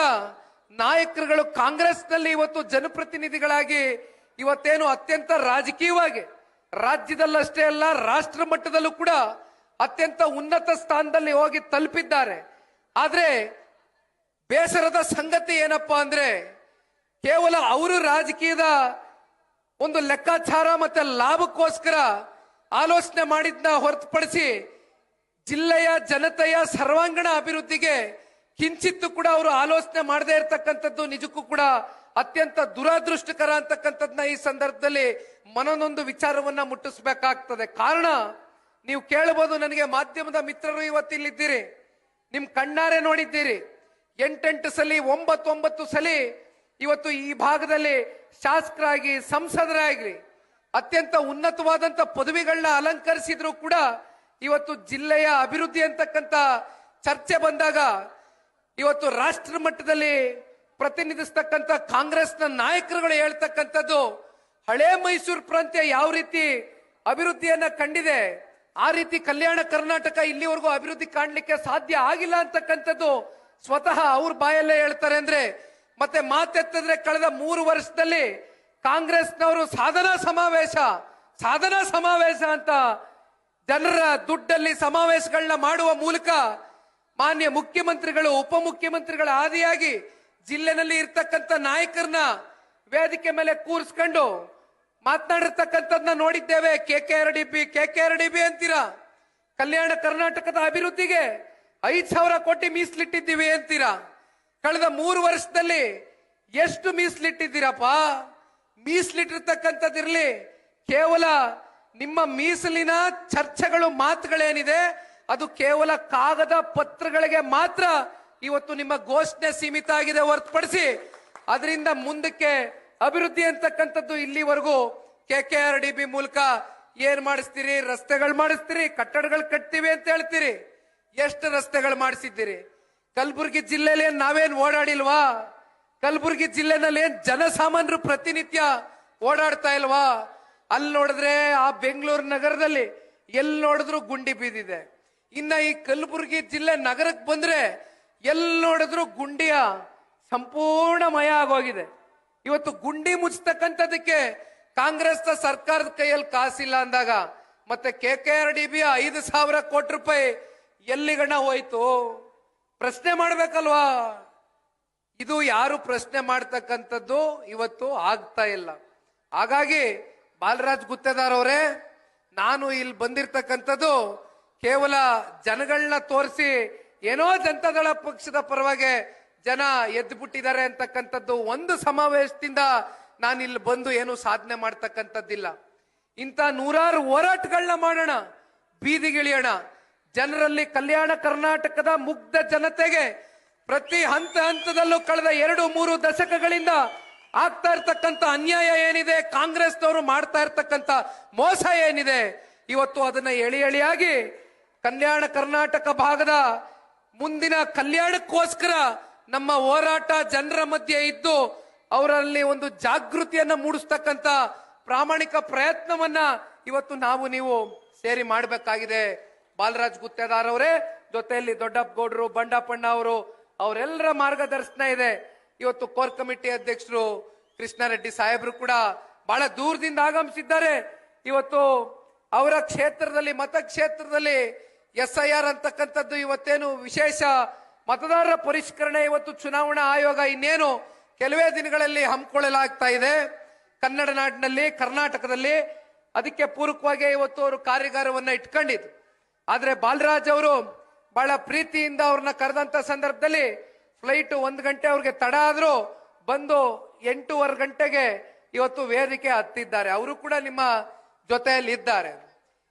ನಾಯಕರುಗಳು ಕಾಂಗ್ರೆಸ್ನಲ್ಲಿ ಇವತ್ತು ಜನಪ್ರತಿನಿಧಿಗಳಾಗಿ ಇವತ್ತೇನು ಅತ್ಯಂತ ರಾಜಕೀಯವಾಗಿ ರಾಜ್ಯದಲ್ಲಷ್ಟೇ ಅಲ್ಲ ರಾಷ್ಟ್ರ ಮಟ್ಟದಲ್ಲೂ ಕೂಡ ಅತ್ಯಂತ ಉನ್ನತ ಸ್ಥಾನದಲ್ಲಿ ಹೋಗಿ ತಲುಪಿದ್ದಾರೆ. ಆದ್ರೆ ಬೇಸರದ ಸಂಗತಿ ಏನಪ್ಪಾ ಅಂದ್ರೆ ಕೇವಲ ಅವರು ರಾಜಕೀಯದ ಒಂದು ಲೆಕ್ಕಾಚಾರ ಮತ್ತೆ ಲಾಭಕ್ಕೋಸ್ಕರ ಆಲೋಚನೆ ಮಾಡಿದ್ನ ಹೊರತುಪಡಿಸಿ ಜಿಲ್ಲೆಯ ಜನತೆಯ ಸರ್ವಾಂಗೀಣ ಅಭಿವೃದ್ಧಿಗೆ ಕಿಂಚಿತ್ತು ಕೂಡ ಅವರು ಆಲೋಚನೆ ಮಾಡದೇ ಇರತಕ್ಕಂಥದ್ದು ನಿಜಕ್ಕೂ ಕೂಡ ಅತ್ಯಂತ ದುರಾದೃಷ್ಟಕರ ಅಂತಕ್ಕಂಥದ್ನ ಈ ಸಂದರ್ಭದಲ್ಲಿ ಮನನೊಂದು ವಿಚಾರವನ್ನ ಮುಟ್ಟಿಸಬೇಕಾಗ್ತದೆ. ಕಾರಣ ನೀವು ಕೇಳಬಹುದು, ನನಗೆ ಮಾಧ್ಯಮದ ಮಿತ್ರರು ಇವತ್ತಿಲ್ಲಿದ್ದೀರಿ, ನಿಮ್ ಕಣ್ಣಾರೆ ನೋಡಿದ್ದೀರಿ, 8 ಸಲ 9 ಸಲ ಇವತ್ತು ಈ ಭಾಗದಲ್ಲಿ ಶಾಸಕರಾಗಿ ಸಂಸದರಾಗಿ ಅತ್ಯಂತ ಉನ್ನತವಾದಂತ ಪದವಿಗಳನ್ನ ಅಲಂಕರಿಸಿದ್ರು ಕೂಡ ಇವತ್ತು ಜಿಲ್ಲೆಯ ಅಭಿವೃದ್ಧಿ ಅಂತಕ್ಕಂಥ ಚರ್ಚೆ ಬಂದಾಗ ಇವತ್ತು ರಾಷ್ಟ್ರ ಮಟ್ಟದಲ್ಲಿ ಪ್ರತಿನಿಧಿಸ್ತಕ್ಕಂಥ ಕಾಂಗ್ರೆಸ್ನ ನಾಯಕರುಗಳು ಹೇಳ್ತಕ್ಕಂಥದ್ದು ಹಳೆ ಮೈಸೂರು ಪ್ರಾಂತ್ಯ ಯಾವ ರೀತಿ ಅಭಿವೃದ್ಧಿಯನ್ನ ಕಂಡಿದೆ ಆ ರೀತಿ ಕಲ್ಯಾಣ ಕರ್ನಾಟಕ ಇಲ್ಲಿವರೆಗೂ ಅಭಿವೃದ್ಧಿ ಕಾಣಲಿಕ್ಕೆ ಸಾಧ್ಯ ಆಗಿಲ್ಲ ಅಂತಕ್ಕಂಥದ್ದು ಸ್ವತಃ ಅವ್ರ ಬಾಯಲ್ಲೇ ಹೇಳ್ತಾರೆ. ಅಂದ್ರೆ ಮತ್ತೆ ಮಾತೆತ್ತಿದ್ರೆ ಕಳೆದ 3 ವರ್ಷದಲ್ಲಿ ಕಾಂಗ್ರೆಸ್ನವರು ಸಾಧನಾ ಸಮಾವೇಶ ಅಂತ ಜನರ ದುಡ್ಡಲ್ಲಿ ಸಮಾವೇಶಗಳನ್ನ ಮಾಡುವ ಮೂಲಕ ಮಾನ್ಯ ಮುಖ್ಯಮಂತ್ರಿಗಳು ಉಪಮುಖ್ಯಮಂತ್ರಿಗಳ ಆದಿಯಾಗಿ ಜಿಲ್ಲೆನಲ್ಲಿ ಇರ್ತಕ್ಕಂಥ ನಾಯಕರನ್ನ ವೇದಿಕೆ ಮೇಲೆ ಕೂರಿಸ್ಕೊಂಡು ಮಾತನಾಡಿರ್ತಕ್ಕಂಥದ್ನ ನೋಡಿದ್ದೇವೆ. ಕೆಕೆಆರ್ಡಿಬಿ ಅಂತೀರಾ, ಕಲ್ಯಾಣ ಕರ್ನಾಟಕದ ಅಭಿವೃದ್ಧಿಗೆ 5,000 ಕೋಟಿ ಮೀಸಲಿಟ್ಟಿದ್ದೀವಿ ಅಂತೀರಾ. ಕಳೆದ 3 ವರ್ಷದಲ್ಲಿ ಎಷ್ಟು ಮೀಸಲಿಟ್ಟಿದ್ದೀರಪ್ಪ? ಮೀಸಲಿಟ್ಟಿರ್ತಕ್ಕಂಥದ್ದಿರ್ಲಿ, ಕೇವಲ ನಿಮ್ಮ ಮೀಸಲಿನ ಚರ್ಚೆಗಳು ಮಾತುಗಳೇನಿದೆ ಅದು ಕೇವಲ ಕಾಗದ ಪತ್ರಗಳಿಗೆ ಮಾತ್ರ ಇವತ್ತು ನಿಮ್ಮ ಘೋಷಣೆ ಸೀಮಿತ ಆಗಿದೆ ಹೊರತುಪಡಿಸಿ ಅದರಿಂದ ಮುಂದಕ್ಕೆ ಅಭಿವೃದ್ಧಿ ಅಂತಕ್ಕಂಥದ್ದು ಇಲ್ಲಿವರೆಗೂ ಕೆಕೆಆರ್ಡಿಬಿ ಮೂಲಕ ಏನ್ ಮಾಡಿಸ್ತೀರಿ? ರಸ್ತೆಗಳು ಮಾಡಿಸ್ತೀರಿ, ಕಟ್ಟಡಗಳು ಕಟ್ತೀವಿ ಅಂತ ಹೇಳ್ತೀರಿ. ಎಷ್ಟು ರಸ್ತೆಗಳು ಮಾಡಿಸಿದ್ದೀರಿ? ಕಲಬುರಗಿ ಜಿಲ್ಲೆಯಲ್ಲಿ ನಾವೇನ್ ಓಡಾಡಿಲ್ವಾ? ಕಲಬುರಗಿ ಜಿಲ್ಲೆನಲ್ಲಿ ಏನ್ ಜನಸಾಮಾನ್ಯರು ಪ್ರತಿನಿತ್ಯ ಓಡಾಡ್ತಾ ಇಲ್ವಾ? ಅಲ್ಲಿ ನೋಡಿದ್ರೆ ಆ ಬೆಂಗಳೂರು ನಗರದಲ್ಲಿ ಎಲ್ಲಿ ನೋಡಿದ್ರು ಗುಂಡಿ ಬಿದ್ದಿದೆ. ಇನ್ನ ಈ ಕಲಬುರಗಿ ಜಿಲ್ಲೆ ನಗರಕ್ಕೆ ಬಂದ್ರೆ ಎಲ್ಲಿ ನೋಡಿದ್ರು ಗುಂಡಿಯ ಸಂಪೂರ್ಣ ಮಯ ಆಗೋಗಿದೆ. ಇವತ್ತು ಗುಂಡಿ ಮುಚ್ಚತಕ್ಕಂಥದಕ್ಕೆ ಕಾಂಗ್ರೆಸ್ ಸರ್ಕಾರದ ಕೈಯಲ್ಲಿ ಕಾಸಿಲ್ಲ ಅಂದಾಗ ಮತ್ತೆ KKRDB 5,000 ಕೋಟಿ ರೂಪಾಯಿ ಎಲ್ಲಿಗಣ ಹೋಯ್ತು? ಪ್ರಶ್ನೆ ಮಾಡ್ಬೇಕಲ್ವಾ? ಇದು ಯಾರು ಪ್ರಶ್ನೆ ಮಾಡ್ತಕ್ಕಂಥದ್ದು ಇವತ್ತು ಆಗ್ತಾ ಇಲ್ಲ. ಹಾಗಾಗಿ ಬಾಲರಾಜ್ ಗುತ್ತೇದಾರ್ ಅವರೇ, ನಾನು ಇಲ್ಲಿ ಬಂದಿರ್ತಕ್ಕಂಥದ್ದು ಕೇವಲ ಜನಗಳನ್ನ ತೋರಿಸಿ ಏನೋ ಜನತಾದಳ ಪಕ್ಷದ ಪರವಾಗಿ ಜನ ಎದ್ದು ಬಿಟ್ಟಿದ್ದಾರೆ ಅಂತಕ್ಕಂಥದ್ದು ಒಂದು ಸಮಾವೇಶದಿಂದ ನಾನು ಇಲ್ಲಿ ಬಂದು ಏನು ಸಾಧನೆ ಮಾಡ್ತಕ್ಕಂಥದ್ದಿಲ್ಲ. ಇಂಥ ನೂರಾರು ಹೋರಾಟಗಳನ್ನ ಮಾಡೋಣ, ಬೀದಿಗಿಳಿಯೋಣ, ಜನರಲ್ಲಿ ಕಲ್ಯಾಣ ಕರ್ನಾಟಕದ ಮುಗ್ಧ ಜನತೆಗೆ ಪ್ರತಿ ಹಂತ ಹಂತದಲ್ಲೂ ಕಳೆದ 2-3 ದಶಕಗಳಿಂದ ಆಗ್ತಾ ಇರ್ತಕ್ಕಂಥ ಅನ್ಯಾಯ ಏನಿದೆ, ಕಾಂಗ್ರೆಸ್ನವರು ಮಾಡ್ತಾ ಇರ್ತಕ್ಕಂಥ ಮೋಸ ಏನಿದೆ, ಇವತ್ತು ಅದನ್ನ ಎಳಿಯಾಗಿ ಕಲ್ಯಾಣ ಕರ್ನಾಟಕ ಭಾಗದ ಮುಂದಿನ ಕಲ್ಯಾಣಕ್ಕೋಸ್ಕರ ನಮ್ಮ ಹೋರಾಟ ಜನರ ಮಧ್ಯೆ ಇದ್ದು ಅವರಲ್ಲಿ ಒಂದು ಜಾಗೃತಿಯನ್ನ ಮೂಡಿಸ್ತಕ್ಕಂಥ ಪ್ರಾಮಾಣಿಕ ಪ್ರಯತ್ನವನ್ನ ಇವತ್ತು ನಾವು ನೀವು ಸೇರಿ ಮಾಡಬೇಕಾಗಿದೆ. ಬಾಲರಾಜ್ ಗುತ್ತೇದಾರ್ ಅವರೇ, ಜೊತೆಯಲ್ಲಿ ದೊಡ್ಡಪ್ಪ ಗೌಡ್ರು, ಬಂಡಾಪಣ್ಣ ಅವರು, ಅವರೆಲ್ಲರ ಮಾರ್ಗದರ್ಶನ ಇದೆ. ಇವತ್ತು ಕೋರ್ ಕಮಿಟಿ ಅಧ್ಯಕ್ಷರು ಕೃಷ್ಣಾರೆಡ್ಡಿ ಸಾಹೇಬರು ಕೂಡ ಬಹಳ ದೂರದಿಂದ ಆಗಮಿಸಿದ್ದಾರೆ. ಇವತ್ತು ಅವರ ಕ್ಷೇತ್ರದಲ್ಲಿ, ಮತಕ್ಷೇತ್ರದಲ್ಲಿ SIR ಅಂತಕ್ಕಂಥದ್ದು ಇವತ್ತೇನು ವಿಶೇಷ ಮತದಾರರ ಪರಿಷ್ಕರಣೆ ಇವತ್ತು ಚುನಾವಣಾ ಆಯೋಗ ಇನ್ನೇನು ಕೆಲವೇ ದಿನಗಳಲ್ಲಿ ಹಮ್ಮಿಕೊಳ್ಳಲಾಗ್ತಾ ಇದೆ ಕನ್ನಡ ನಾಡಿನಲ್ಲಿ, ಕರ್ನಾಟಕದಲ್ಲಿ. ಅದಕ್ಕೆ ಪೂರಕವಾಗಿ ಇವತ್ತು ಅವರು ಕಾರ್ಯಾಗಾರವನ್ನ ಇಟ್ಕೊಂಡಿದ್ರು. ಆದ್ರೆ ಬಾಲರಾಜ್ ಅವರು ಬಹಳ ಪ್ರೀತಿಯಿಂದ ಅವ್ರನ್ನ ಕರೆದಂತ ಸಂದರ್ಭದಲ್ಲಿ ಫ್ಲೈಟ್ 1 ಗಂಟೆ ಅವ್ರಿಗೆ ತಡ ಆದ್ರೂ ಬಂದು 8:15 ಗಂಟೆಗೆ ಇವತ್ತು ವೇದಿಕೆ ಹತ್ತಿದ್ದಾರೆ. ಅವರು ಕೂಡ ನಿಮ್ಮ ಜೊತೆಯಲ್ಲಿ ಇದ್ದಾರೆ.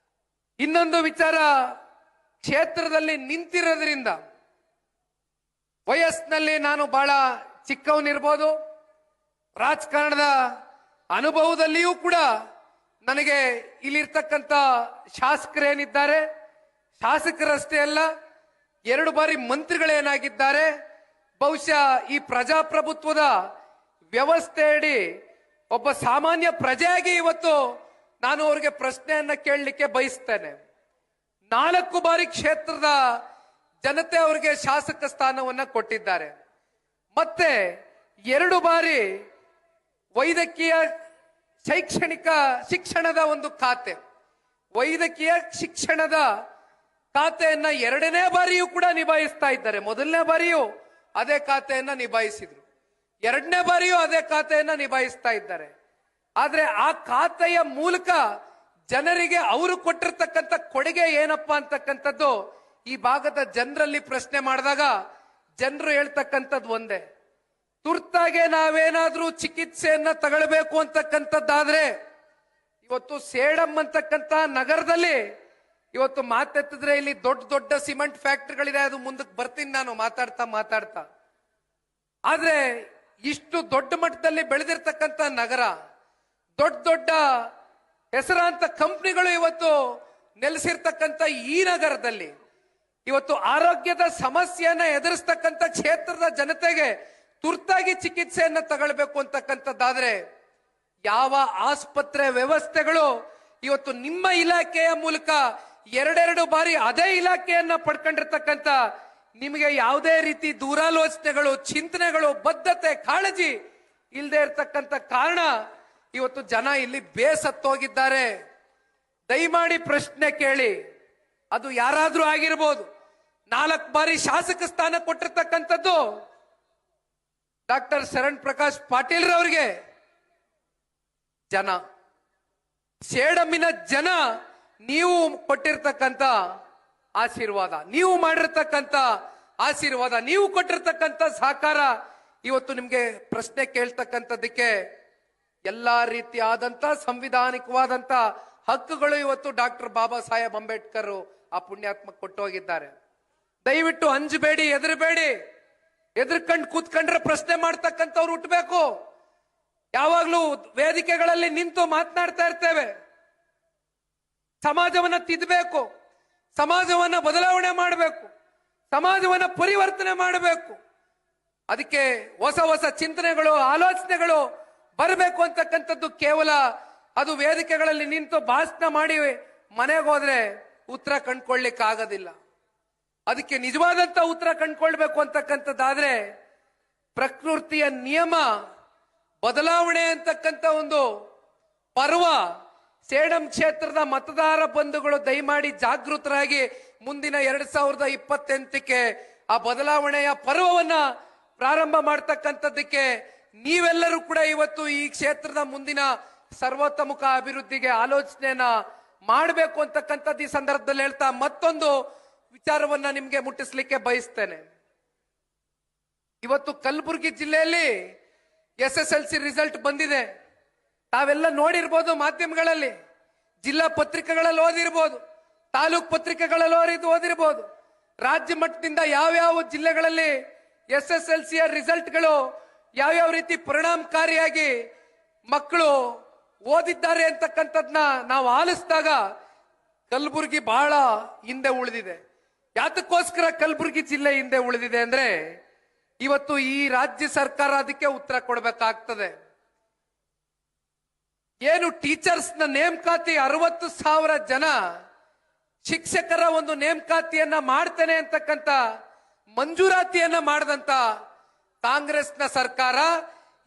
ಇನ್ನೊಂದು ವಿಚಾರ, ಕ್ಷೇತ್ರದಲ್ಲಿ ನಿಂತಿರೋದ್ರಿಂದ ವಯಸ್ಸಿನಲ್ಲಿ ನಾನು ಬಹಳ ಚಿಕ್ಕವನಿರ್ಬೋದು, ರಾಜಕಾರಣದ ಅನುಭವದಲ್ಲಿಯೂ ಕೂಡ ನನಗೆ ಇಲ್ಲಿರ್ತಕ್ಕಂಥ ಶಾಸಕರೇನಿದ್ದಾರೆ, ಶಾಸಕರಷ್ಟೇ ಅಲ್ಲ 2 ಬಾರಿ ಮಂತ್ರಿಗಳೇನಾಗಿದ್ದಾರೆ. ಬಹುಶಃ ಈ ಪ್ರಜಾಪ್ರಭುತ್ವದ ವ್ಯವಸ್ಥೆಯಡಿ ಒಬ್ಬ ಸಾಮಾನ್ಯ ಪ್ರಜೆಯಾಗಿ ಇವತ್ತು ನಾನು ಅವರಿಗೆ ಪ್ರಶ್ನೆಯನ್ನ ಕೇಳಲಿಕ್ಕೆ ಬಯಸ್ತೇನೆ. 4 ಬಾರಿ ಕ್ಷೇತ್ರದ ಜನತೆ ಅವರಿಗೆ ಶಾಸಕ ಸ್ಥಾನವನ್ನ ಕೊಟ್ಟಿದ್ದಾರೆ. ಮತ್ತೆ 2 ಬಾರಿ ವೈದ್ಯಕೀಯ ಶೈಕ್ಷಣಿಕ ಶಿಕ್ಷಣದ ಒಂದು ಖಾತೆ, ವೈದ್ಯಕೀಯ ಶಿಕ್ಷಣದ ಖಾತೆಯನ್ನ 2ನೇ ಬಾರಿಯೂ ಕೂಡ ನಿಭಾಯಿಸ್ತಾ ಇದ್ದಾರೆ. 1ನೇ ಬಾರಿಯೂ ಅದೇ ಖಾತೆಯನ್ನ ನಿಭಾಯಿಸಿದ್ರು, 2ನೇ ಬಾರಿಯೂ ಅದೇ ಖಾತೆಯನ್ನ ನಿಭಾಯಿಸ್ತಾ ಇದ್ದಾರೆ. ಆದ್ರೆ ಆ ಖಾತೆಯ ಮೂಲಕ ಜನರಿಗೆ ಅವರು ಕೊಟ್ಟಿರ್ತಕ್ಕಂಥ ಕೊಡುಗೆ ಏನಪ್ಪಾ ಅಂತಕ್ಕಂಥದ್ದು ಈ ಭಾಗದ ಜನರಲ್ಲಿ ಪ್ರಶ್ನೆ ಮಾಡಿದಾಗ ಜನರು ಹೇಳ್ತಕ್ಕಂಥದ್ದು ಒಂದೇ, ತುರ್ತಾಗೆ ನಾವೇನಾದ್ರೂ ಚಿಕಿತ್ಸೆಯನ್ನ ತಗೊಳ್ಬೇಕು ಅಂತಕ್ಕಂಥದ್ದಾದ್ರೆ ಇವತ್ತು ಸೇಡಂ ಅಂತಕ್ಕಂಥ ನಗರದಲ್ಲಿ ಇವತ್ತು ಮಾತೆತ್ತಿದ್ರೆ ಇಲ್ಲಿ ದೊಡ್ಡ ದೊಡ್ಡ ಸಿಮೆಂಟ್ ಫ್ಯಾಕ್ಟರಿಗಳಿದೆ. ಅದು ಮುಂದಕ್ಕೆ ಬರ್ತೀನಿ ನಾನು ಮಾತಾಡ್ತಾ. ಆದ್ರೆ ಇಷ್ಟು ದೊಡ್ಡ ಮಟ್ಟದಲ್ಲಿ ಬೆಳೆದಿರ್ತಕ್ಕಂಥ ನಗರ, ದೊಡ್ಡ ಹೆಸರಾಂತ ಕಂಪ್ನಿಗಳು ಇವತ್ತು ನೆಲೆಸಿರ್ತಕ್ಕಂಥ ಈ ನಗರದಲ್ಲಿ ಇವತ್ತು ಆರೋಗ್ಯದ ಸಮಸ್ಯೆಯನ್ನ ಎದುರಿಸ್ತಕ್ಕಂಥ ಕ್ಷೇತ್ರದ ಜನತೆಗೆ ತುರ್ತಾಗಿ ಚಿಕಿತ್ಸೆಯನ್ನ ತಗೊಳ್ಬೇಕು ಅಂತಕ್ಕಂಥದ್ದಾದ್ರೆ ಯಾವ ಆಸ್ಪತ್ರೆ ವ್ಯವಸ್ಥೆಗಳು ಇವತ್ತು ನಿಮ್ಮ ಇಲಾಖೆಯ ಮೂಲಕ 2 ಬಾರಿ ಅದೇ ಇಲಾಖೆಯನ್ನ ಪಡ್ಕೊಂಡಿರ್ತಕ್ಕಂಥ ನಿಮಗೆ ಯಾವುದೇ ರೀತಿ ದೂರಾಲೋಚನೆಗಳು, ಚಿಂತನೆಗಳು, ಬದ್ಧತೆ, ಕಾಳಜಿ ಇಲ್ಲದೆ ಇರತಕ್ಕಂಥ ಕಾರಣ ಇವತ್ತು ಜನ ಇಲ್ಲಿ ಬೇಸತ್ತೋಗಿದ್ದಾರೆ. ದಯಮಾಡಿ ಪ್ರಶ್ನೆ ಕೇಳಿ, ಅದು ಯಾರಾದ್ರೂ ಆಗಿರ್ಬೋದು. 4 ಬಾರಿ ಶಾಸಕ ಸ್ಥಾನ ಕೊಟ್ಟಿರ್ತಕ್ಕಂಥದ್ದು ಡಾಕ್ಟರ್ ಶರಣ್ ಪ್ರಕಾಶ್ ಪಾಟೀಲ್ ರವರಿಗೆ ಜನ, ಸೇಡಮ್ಮಿನ ಜನ ನೀವು ಕೊಟ್ಟಿರ್ತಕ್ಕಂಥ ಆಶೀರ್ವಾದ, ನೀವು ಮಾಡಿರ್ತಕ್ಕಂಥ ಆಶೀರ್ವಾದ, ನೀವು ಕೊಟ್ಟಿರ್ತಕ್ಕಂಥ ಸಹಕಾರ ಇವತ್ತು ನಿಮ್ಗೆ ಪ್ರಶ್ನೆ ಕೇಳ್ತಕ್ಕಂಥದ್ದಕ್ಕೆ ಎಲ್ಲಾ ರೀತಿಯಾದಂತ ಸಂವಿಧಾನಿಕವಾದಂತ ಹಕ್ಕುಗಳು ಇವತ್ತು ಡಾಕ್ಟರ್ ಬಾಬಾ ಸಾಹೇಬ್ ಅಂಬೇಡ್ಕರ್ ಆ ಪುಣ್ಯಾತ್ಮ ಕೊಟ್ಟೋಗಿದ್ದಾರೆ. ದಯವಿಟ್ಟು ಅಂಜಬೇಡಿ, ಹೆದರಬೇಡಿ. ಎದುರ್ಕಂಡು ಕೂತ್ಕೊಂಡ್ರೆ ಪ್ರಶ್ನೆ ಮಾಡ್ತಕ್ಕಂಥವ್ರು ಹುಟ್ಟಬೇಕು. ಯಾವಾಗ್ಲೂ ವೇದಿಕೆಗಳಲ್ಲಿ ನಿಂತು ಮಾತನಾಡ್ತಾ ಇರ್ತೇವೆ. ಸಮಾಜವನ್ನ ತಿದ್ದಬೇಕು, ಸಮಾಜವನ್ನ ಬದಲಾವಣೆ ಮಾಡಬೇಕು, ಸಮಾಜವನ್ನ ಪರಿವರ್ತನೆ ಮಾಡಬೇಕು. ಅದಕ್ಕೆ ಹೊಸ ಚಿಂತನೆಗಳು, ಆಲೋಚನೆಗಳು ಬರಬೇಕು ಅಂತಕ್ಕಂಥದ್ದು ಕೇವಲ ಅದು ವೇದಿಕೆಗಳಲ್ಲಿ ನಿಂತು ಭಾಷಣ ಮಾಡಿ ಮನೆಗೆ ಹೋದ್ರೆ ಉತ್ತರ ಕಂಡ್ಕೊಳ್ಳಿಕ್ಕೆ ಆಗೋದಿಲ್ಲ. ಅದಕ್ಕೆ ನಿಜವಾದಂತ ಉತ್ತರ ಕಂಡ್ಕೊಳ್ಬೇಕು ಅಂತಕ್ಕಂಥದ್ದಾದ್ರೆ ಪ್ರಕೃತಿಯ ನಿಯಮ ಬದಲಾವಣೆ ಅಂತಕ್ಕಂಥ ಒಂದು ಪರ್ವ. ಸೇಡಂ ಕ್ಷೇತ್ರದ ಮತದಾರ ಬಂಧುಗಳು ದಯಮಾಡಿ ಜಾಗೃತರಾಗಿ ಮುಂದಿನ 2028ಕ್ಕೆ ಆ ಬದಲಾವಣೆಯ ಪರ್ವವನ್ನ ಪ್ರಾರಂಭ ಮಾಡ್ತಕ್ಕಂಥದ್ದಕ್ಕೆ ನೀವೆಲ್ಲರೂ ಕೂಡ ಇವತ್ತು ಈ ಕ್ಷೇತ್ರದ ಮುಂದಿನ ಸರ್ವತೋಮುಖ ಅಭಿವೃದ್ಧಿಗೆ ಆಲೋಚನೆಯನ್ನ ಮಾಡಬೇಕು ಅಂತಕ್ಕಂಥದ್ದು ಈ ಸಂದರ್ಭದಲ್ಲಿ ಹೇಳ್ತಾ ಮತ್ತೊಂದು ವಿಚಾರವನ್ನ ನಿಮ್ಗೆ ಮುಟ್ಟಿಸ್ಲಿಕ್ಕೆ ಬಯಸ್ತೇನೆ. ಇವತ್ತು ಕಲಬುರಗಿ ಜಿಲ್ಲೆಯಲ್ಲಿ SSLC ರಿಸಲ್ಟ್ ಬಂದಿದೆ. ತಾವೆಲ್ಲ ನೋಡಿರ್ಬೋದು ಮಾಧ್ಯಮಗಳಲ್ಲಿ, ಜಿಲ್ಲಾ ಪತ್ರಿಕೆಗಳಲ್ಲಿ ಓದಿರ್ಬೋದು, ತಾಲೂಕ್ ಪತ್ರಿಕೆಗಳಲ್ಲಿ ಓದಿರ್ಬೋದು. ರಾಜ್ಯ ಮಟ್ಟದಿಂದ ಯಾವ್ಯಾವ ಜಿಲ್ಲೆಗಳಲ್ಲಿ SSLCಯ ರಿಸಲ್ಟ್ಗಳು ಯಾವ್ಯಾವ ರೀತಿ ಪರಿಣಾಮಕಾರಿಯಾಗಿ ಮಕ್ಕಳು ಓದಿದ್ದಾರೆ ಅಂತಕ್ಕಂಥದ್ನ ನಾವು ಆಲಿಸಿದಾಗ ಕಲಬುರಗಿ ಬಹಳ ಹಿಂದೆ ಉಳಿದಿದೆ. ಯಾತಕ್ಕೋಸ್ಕರ ಕಲಬುರಗಿ ಜಿಲ್ಲೆ ಹಿಂದೆ ಉಳಿದಿದೆ ಅಂದ್ರೆ ಇವತ್ತು ಈ ರಾಜ್ಯ ಸರ್ಕಾರ ಅದಕ್ಕೆ ಉತ್ತರ ಕೊಡಬೇಕಾಗ್ತದೆ. ಏನು ಟೀಚರ್ಸ್ ನ ನೇಮಕಾತಿ 60,000 ಜನ ಶಿಕ್ಷಕರ ಒಂದು ನೇಮಕಾತಿಯನ್ನ ಮಾಡ್ತೇನೆ ಅಂತಕ್ಕಂಥ ಮಂಜೂರಾತಿಯನ್ನ ಮಾಡದಂತ ಕಾಂಗ್ರೆಸ್ನ ಸರ್ಕಾರ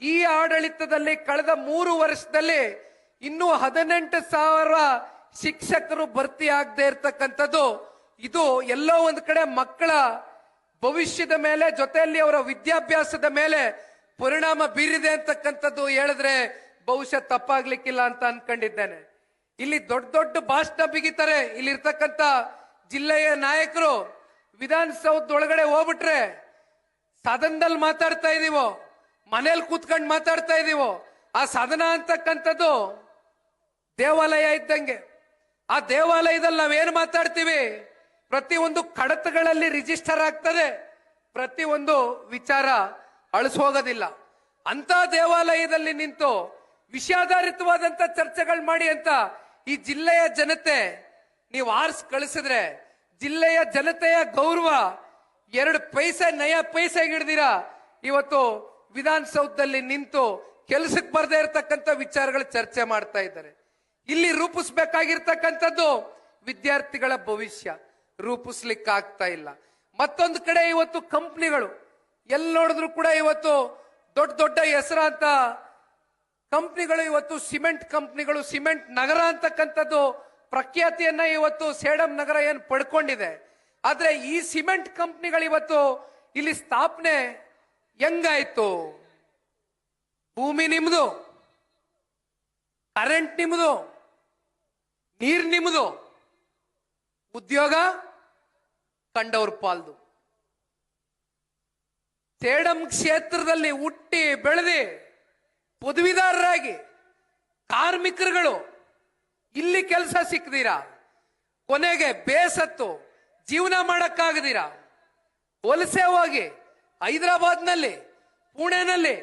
ಈ ಆಡಳಿತದಲ್ಲಿ ಕಳೆದ 3 ವರ್ಷದಲ್ಲಿ ಇನ್ನೂ 18,000 ಶಿಕ್ಷಕರು ಭರ್ತಿ ಆಗದೆ ಇರ್ತಕ್ಕಂಥದ್ದು. ಇದು ಎಲ್ಲೋ ಒಂದು ಕಡೆ ಮಕ್ಕಳ ಭವಿಷ್ಯದ ಮೇಲೆ ಜೊತೆಯಲ್ಲಿ ಅವರ ವಿದ್ಯಾಭ್ಯಾಸದ ಮೇಲೆ ಪರಿಣಾಮ ಬೀರಿದೆ ಅಂತಕ್ಕಂಥದ್ದು ಹೇಳಿದ್ರೆ ಬಹುಶಃ ತಪ್ಪಾಗ್ಲಿಕ್ಕಿಲ್ಲ ಅಂತ ಅನ್ಕೊಂಡಿದ್ದೇನೆ. ಇಲ್ಲಿ ದೊಡ್ಡ ದೊಡ್ಡ ಭಾಷಣ ಬಿಗಿತಾರೆ. ಇಲ್ಲಿ ಇರ್ತಕ್ಕಂಥ ಜಿಲ್ಲೆಯ ನಾಯಕರು ವಿಧಾನಸೌಧ ಒಳಗಡೆ ಹೋಗ್ಬಿಟ್ರೆ ಸದನದಲ್ಲಿ ಮಾತಾಡ್ತಾ ಇದೀವೋ, ಮನೇಲಿ ಕೂತ್ಕೊಂಡು ಮಾತಾಡ್ತಾ ಇದೀವೋ, ಆ ಸದನ ಅಂತಕ್ಕಂಥದ್ದು ದೇವಾಲಯ ಇದ್ದಂಗೆ. ಆ ದೇವಾಲಯದಲ್ಲಿ ನಾವೇನು ಮಾತಾಡ್ತೀವಿ, ಪ್ರತಿಯೊಂದು ಕಡತಗಳಲ್ಲಿ ರಿಜಿಸ್ಟರ್ ಆಗ್ತದೆ, ಪ್ರತಿಯೊಂದು ವಿಚಾರ ಅಳಿಸೋಗೋದಿಲ್ಲ. ಅಂತ ದೇವಾಲಯದಲ್ಲಿ ನಿಂತು ವಿಷಯಾಧಾರಿತವಾದಂತ ಚರ್ಚೆಗಳು ಮಾಡಿ ಅಂತ ಈ ಜಿಲ್ಲೆಯ ಜನತೆ ನೀವು ಆರ್ಸ್ ಕಳಿಸಿದ್ರೆ ಜಿಲ್ಲೆಯ ಜನತೆಯ ಗೌರವ 2 ಪೈಸೆ ನಯ ಪೈಸೆಗೆ ಹಿಡ್ದಿರಾ ಇವತ್ತು ವಿಧಾನಸೌಧದಲ್ಲಿ ನಿಂತು ಕೆಲಸಕ್ಕೆ ಬರದೇ ಇರತಕ್ಕಂಥ ವಿಚಾರಗಳು ಚರ್ಚೆ ಮಾಡ್ತಾ ಇದ್ದಾರೆ. ಇಲ್ಲಿ ರೂಪಿಸಬೇಕಾಗಿರ್ತಕ್ಕಂಥದ್ದು ವಿದ್ಯಾರ್ಥಿಗಳ ಭವಿಷ್ಯ ರೂಪಿಸ್ಲಿಕ್ಕೆ ಆಗ್ತಾ ಇಲ್ಲ. ಮತ್ತೊಂದು ಕಡೆ ಇವತ್ತು ಕಂಪ್ನಿಗಳು ಎಲ್ಲಿ ನೋಡಿದ್ರು ಕೂಡ ಇವತ್ತು ದೊಡ್ಡ ದೊಡ್ಡ ಹೆಸರಾಂತ ಕಂಪ್ನಿಗಳು ಇವತ್ತು ಸಿಮೆಂಟ್ ಕಂಪ್ನಿಗಳು, ಸಿಮೆಂಟ್ ನಗರ ಅಂತಕ್ಕಂಥದ್ದು ಪ್ರಖ್ಯಾತಿಯನ್ನ ಇವತ್ತು ಸೇಡಂ ನಗರ ಏನು ಪಡ್ಕೊಂಡಿದೆ. ಆದ್ರೆ ಈ ಸಿಮೆಂಟ್ ಕಂಪ್ನಿಗಳು ಇವತ್ತು ಇಲ್ಲಿ ಸ್ಥಾಪನೆ ಹೆಂಗಾಯ್ತು? ಭೂಮಿ ನಿಮ್ದು, ಕರೆಂಟ್ ನಿಮ್ದು, ನೀರ್ ನಿಮ್ದು, ಉದ್ಯೋಗ ಕಂಡವ್ರ ಪಾಲ್ದು. ಸೇಡಂ ಕ್ಷೇತ್ರದಲ್ಲಿ ಹುಟ್ಟಿ ಬೆಳೆದಿ ಪದವೀಧರರಾಗಿ ಕಾರ್ಮಿಕರುಗಳು ಇಲ್ಲಿ ಕೆಲಸ ಸಿಕ್ಕದಿರಾ, ಕೊನೆಗೆ ಬೇಸತ್ತು ಜೀವನ ಮಾಡಕ್ಕಾಗದಿರಾ ವಲಸೆ ಹೋಗಿ ಹೈದರಾಬಾದ್ನಲ್ಲಿ, ಪುಣೆನಲ್ಲಿ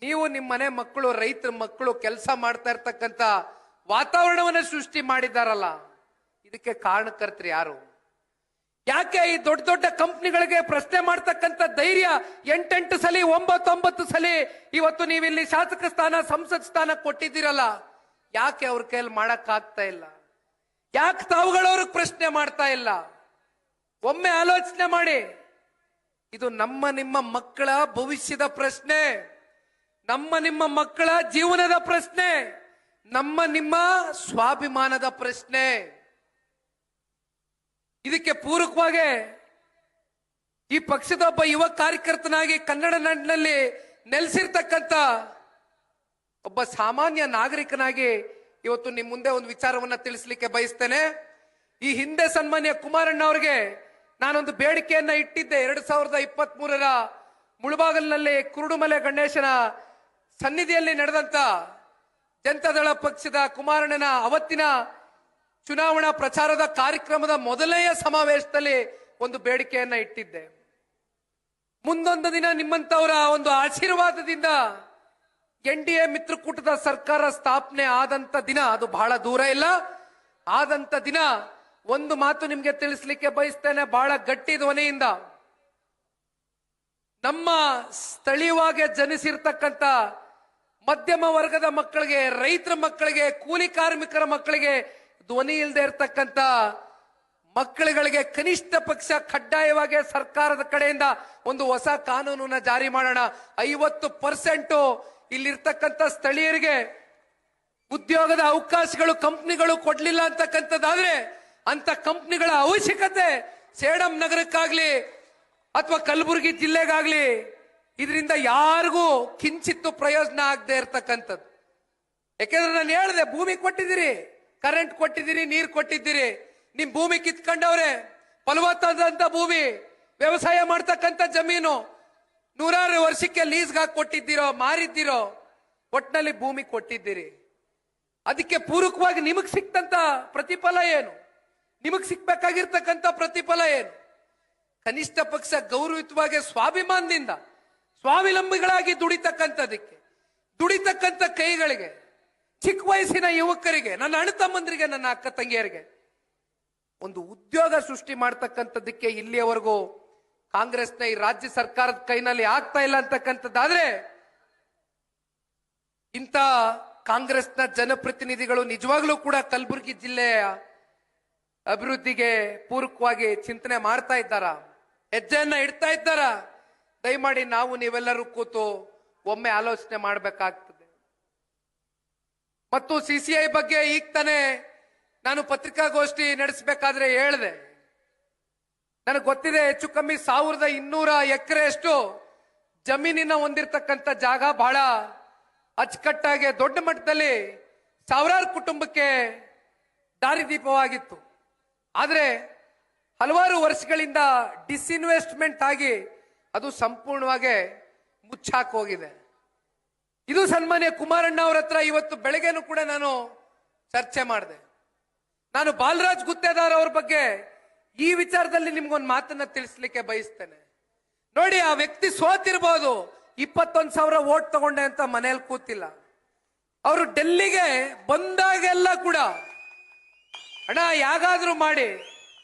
ನೀವು ನಿಮ್ಮ ಮನೆ ಮಕ್ಕಳು, ರೈತರ ಮಕ್ಕಳು ಕೆಲಸ ಮಾಡ್ತಾ ಇರ್ತಕ್ಕಂಥ ವಾತಾವರಣವನ್ನು ಸೃಷ್ಟಿ ಮಾಡಿದಾರಲ್ಲ, ಇದಕ್ಕೆ ಕಾರಣಕರ್ತರು ಯಾರು? ಯಾಕೆ ಈ ದೊಡ್ಡ ದೊಡ್ಡ ಕಂಪ್ನಿಗಳಿಗೆ ಪ್ರಶ್ನೆ ಮಾಡ್ತಕ್ಕಂಥ ಧೈರ್ಯ 8 ಸಲ 9 ಸಲ ಇವತ್ತು ನೀವಿಲ್ಲಿ ಶಾಸಕ ಸ್ಥಾನ, ಸಂಸತ್ ಸ್ಥಾನ ಕೊಟ್ಟಿದ್ದೀರಲ್ಲ, ಯಾಕೆ ಅವ್ರ ಕೈಯಲ್ಲಿ ಮಾಡಕ್ ಆಗ್ತಾ ಇಲ್ಲ? ಯಾಕೆ ತಾವುಗಳವ್ರಿಗೆ ಪ್ರಶ್ನೆ ಮಾಡ್ತಾ ಇಲ್ಲ? ಒಮ್ಮೆ ಆಲೋಚನೆ ಮಾಡಿ. ಇದು ನಮ್ಮ ನಿಮ್ಮ ಮಕ್ಕಳ ಭವಿಷ್ಯದ ಪ್ರಶ್ನೆ, ನಮ್ಮ ನಿಮ್ಮ ಮಕ್ಕಳ ಜೀವನದ ಪ್ರಶ್ನೆ, ನಮ್ಮ ನಿಮ್ಮ ಸ್ವಾಭಿಮಾನದ ಪ್ರಶ್ನೆ. ಇದಕ್ಕೆ ಪೂರಕವಾಗಿ ಈ ಪಕ್ಷದ ಒಬ್ಬ ಯುವ ಕಾರ್ಯಕರ್ತನಾಗಿ ಕನ್ನಡ ನಾಡಿನಲ್ಲಿ ನೆಲೆಸಿರ್ತಕ್ಕಂಥ ಒಬ್ಬ ಸಾಮಾನ್ಯ ನಾಗರಿಕನಾಗಿ ಇವತ್ತು ನಿಮ್ಮ ಮುಂದೆ ಒಂದು ವಿಚಾರವನ್ನ ತಿಳಿಸ್ಲಿಕ್ಕೆ ಬಯಸ್ತೇನೆ. ಈ ಹಿಂದೆ ಸನ್ಮಾನ್ಯ ಕುಮಾರಣ್ಣ ಅವರಿಗೆ ನಾನೊಂದು ಬೇಡಿಕೆಯನ್ನ ಇಟ್ಟಿದ್ದೆ. 2023ರ ಮುಳಬಾಗಲಿನಲ್ಲಿ ಕುರುಡುಮಲೆ ಗಣೇಶನ ಸನ್ನಿಧಿಯಲ್ಲಿ ನಡೆದಂತ ಜನತಾದಳ ಪಕ್ಷದ ಕುಮಾರಣ್ಣನ ಅವತ್ತಿನ ಚುನಾವಣಾ ಪ್ರಚಾರದ ಕಾರ್ಯಕ್ರಮದ ಮೊದಲನೆಯ ಸಮಾವೇಶದಲ್ಲಿ ಒಂದು ಬೇಡಿಕೆಯನ್ನ ಇಟ್ಟಿದ್ದೆ. ಮುಂದೊಂದು ದಿನ ನಿಮ್ಮಂತವರ ಒಂದು ಆಶೀರ್ವಾದದಿಂದ NDA ಮಿತ್ರಕೂಟದ ಸರ್ಕಾರ ಸ್ಥಾಪನೆ ಆದಂತ ದಿನ, ಅದು ಬಹಳ ದೂರ ಇಲ್ಲ, ಆದಂತ ದಿನ ಒಂದು ಮಾತು ನಿಮ್ಗೆ ತಿಳಿಸ್ಲಿಕ್ಕೆ ಬಯಸ್ತೇನೆ ಬಹಳ ಗಟ್ಟಿ ಧ್ವನಿಯಿಂದ. ನಮ್ಮ ಸ್ಥಳೀಯವಾಗಿ ಜನಿಸಿರ್ತಕ್ಕಂಥ ಮಧ್ಯಮ ವರ್ಗದ ಮಕ್ಕಳಿಗೆ, ರೈತರ ಮಕ್ಕಳಿಗೆ, ಕೂಲಿ ಕಾರ್ಮಿಕರ ಮಕ್ಕಳಿಗೆ, ಧ್ವನಿ ಇಲ್ಲದೆ ಇರತಕ್ಕಂತ ಮಕ್ಕಳುಗಳಿಗೆ ಕನಿಷ್ಠ ಪಕ್ಷ ಕಡ್ಡಾಯವಾಗಿ ಸರ್ಕಾರದ ಕಡೆಯಿಂದ ಒಂದು ಹೊಸ ಕಾನೂನನ್ನ ಜಾರಿ ಮಾಡೋಣ. 50% ಇಲ್ಲಿರ್ತಕ್ಕಂಥ ಸ್ಥಳೀಯರಿಗೆ ಉದ್ಯೋಗದ ಅವಕಾಶಗಳು ಕಂಪ್ನಿಗಳು ಕೊಡ್ಲಿಲ್ಲ ಅಂತಕ್ಕಂಥದ್ದಾದ್ರೆ ಅಂತ ಕಂಪ್ನಿಗಳ ಅವಶ್ಯಕತೆ ಸೇಡಂ ನಗರಕ್ಕಾಗ್ಲಿ ಅಥವಾ ಕಲಬುರಗಿ ಜಿಲ್ಲೆಗಾಗ್ಲಿ ಇದರಿಂದ ಯಾರಿಗೂ ಕಿಂಚಿತ್ತು ಪ್ರಯೋಜನ ಆಗದೆ ಇರ್ತಕ್ಕಂಥದ್ದು. ಯಾಕೆಂದ್ರೆ ನಾನು ಹೇಳಿದೆ, ಭೂಮಿ ಕೊಟ್ಟಿದ್ದೀರಿ, ಕರೆಂಟ್ ಕೊಟ್ಟಿದ್ದೀರಿ, ನೀರು ಕೊಟ್ಟಿದ್ದೀರಿ, ನಿಮ್ ಭೂಮಿ ಕಿತ್ಕೊಂಡವ್ರೆ, ಫಲವತ್ತಾದಂತ ಭೂಮಿ, ವ್ಯವಸಾಯ ಮಾಡ್ತಕ್ಕಂಥ ಜಮೀನು ನೂರಾರು ವರ್ಷಕ್ಕೆ ಲೀಸ್ಗಾಗಿ ಕೊಟ್ಟಿದ್ದೀರೋ, ಮಾರಿದ್ದೀರೋ, ಒಟ್ಟಿನಲ್ಲಿ ಭೂಮಿ ಕೊಟ್ಟಿದ್ದೀರಿ. ಅದಕ್ಕೆ ಪೂರಕವಾಗಿ ನಿಮಗ್ ಸಿಕ್ತಂತ ಪ್ರತಿಫಲ ಏನು? ನಿಮಗ್ ಸಿಕ್ಬೇಕಾಗಿರ್ತಕ್ಕಂಥ ಪ್ರತಿಫಲ ಏನು? ಕನಿಷ್ಠ ಪಕ್ಷ ಗೌರವಯುತವಾಗಿ ಸ್ವಾಭಿಮಾನದಿಂದ ಸ್ವಾವಲಂಬಿಗಳಾಗಿ ದುಡಿತಕ್ಕಂಥದಕ್ಕೆ, ದುಡಿತಕ್ಕಂಥ ಕೈಗಳಿಗೆ, ಚಿಕ್ಕ ವಯಸ್ಸಿನ ಯುವಕರಿಗೆ, ನನ್ನ ಅಣ್ಣ ತಮ್ಮಂದ್ರಿಗೆ, ನನ್ನ ಅಕ್ಕ ತಂಗಿಯರಿಗೆ ಒಂದು ಉದ್ಯೋಗ ಸೃಷ್ಟಿ ಮಾಡ್ತಕ್ಕಂಥದ್ದಕ್ಕೆ ಇಲ್ಲಿಯವರೆಗೂ ಕಾಂಗ್ರೆಸ್ನ ಈ ರಾಜ್ಯ ಸರ್ಕಾರದ ಕೈನಲ್ಲಿ ಆಗ್ತಾ ಇಲ್ಲ ಅಂತಕ್ಕಂಥದ್ದಾದ್ರೆ ಇಂಥ ಕಾಂಗ್ರೆಸ್ನ ಜನಪ್ರತಿನಿಧಿಗಳು ನಿಜವಾಗ್ಲೂ ಕೂಡ ಕಲಬುರಗಿ ಜಿಲ್ಲೆಯ ಅಭಿವೃದ್ಧಿಗೆ ಪೂರಕವಾಗಿ ಚಿಂತನೆ ಮಾಡ್ತಾ ಇದ್ದಾರ, ಹೆಜ್ಜೆಯನ್ನ ಇಡ್ತಾ ಇದ್ದಾರ? ದಯಮಾಡಿ ನಾವು ನೀವೆಲ್ಲರೂ ಕೂತು ಒಮ್ಮೆ ಆಲೋಚನೆ ಮಾಡಬೇಕಾಗ್ತದೆ. ಮತ್ತು ಸಿಸಿಐ ಬಗ್ಗೆ ಈಗ ತಾನೇ ನಾನು ಪತ್ರಿಕಾಗೋಷ್ಠಿ ನಡೆಸಬೇಕಾದ್ರೆ ಹೇಳಿದೆ, ನನಗೆ ಗೊತ್ತಿದೆ ಹೆಚ್ಚು ಕಮ್ಮಿ 1200 ಎಕರೆಯಷ್ಟು ಜಮೀನಿನ ಹೊಂದಿರತಕ್ಕಂಥ ಜಾಗ ಬಹಳ ಅಚ್ಚುಕಟ್ಟಾಗಿ ದೊಡ್ಡ ಮಟ್ಟದಲ್ಲಿ ಸಾವಿರಾರು ಕುಟುಂಬಕ್ಕೆ ದಾರಿದೀಪವಾಗಿತ್ತು. ಆದ್ರೆ ಹಲವಾರು ವರ್ಷಗಳಿಂದ ಡಿಸ್ಇನ್ವೆಸ್ಟ್ಮೆಂಟ್ ಆಗಿ ಅದು ಸಂಪೂರ್ಣವಾಗಿ ಮುಚ್ಚಾಕ್ ಹೋಗಿದೆ. ಇದು ಸನ್ಮಾನ್ಯ ಕುಮಾರಣ್ಣ ಅವರ ಹತ್ರ ಇವತ್ತು ಬೆಳಗ್ಗೆನೂ ಕೂಡ ನಾನು ಚರ್ಚೆ ಮಾಡಿದೆ. ನಾನು ಬಾಲರಾಜ್ ಗುತ್ತೇದಾರ್ ಅವ್ರ ಬಗ್ಗೆ ಈ ವಿಚಾರದಲ್ಲಿ ನಿಮ್ಗೊಂದು ಮಾತನ್ನ ತಿಳಿಸ್ಲಿಕ್ಕೆ ಬಯಸ್ತೇನೆ. ನೋಡಿ, ಆ ವ್ಯಕ್ತಿ ಸೋತಿರ್ಬೋದು, 21,000 ವೋಟ್ ತಗೊಂಡೆ ಅಂತ ಮನೇಲಿ ಕೂತಿಲ್ಲ. ಅವರು ಡೆಲ್ಲಿಗೆ ಬಂದಾಗೆಲ್ಲ ಕೂಡ ಅಣ್ಣ ಯಾಗಾದ್ರೂ ಮಾಡಿ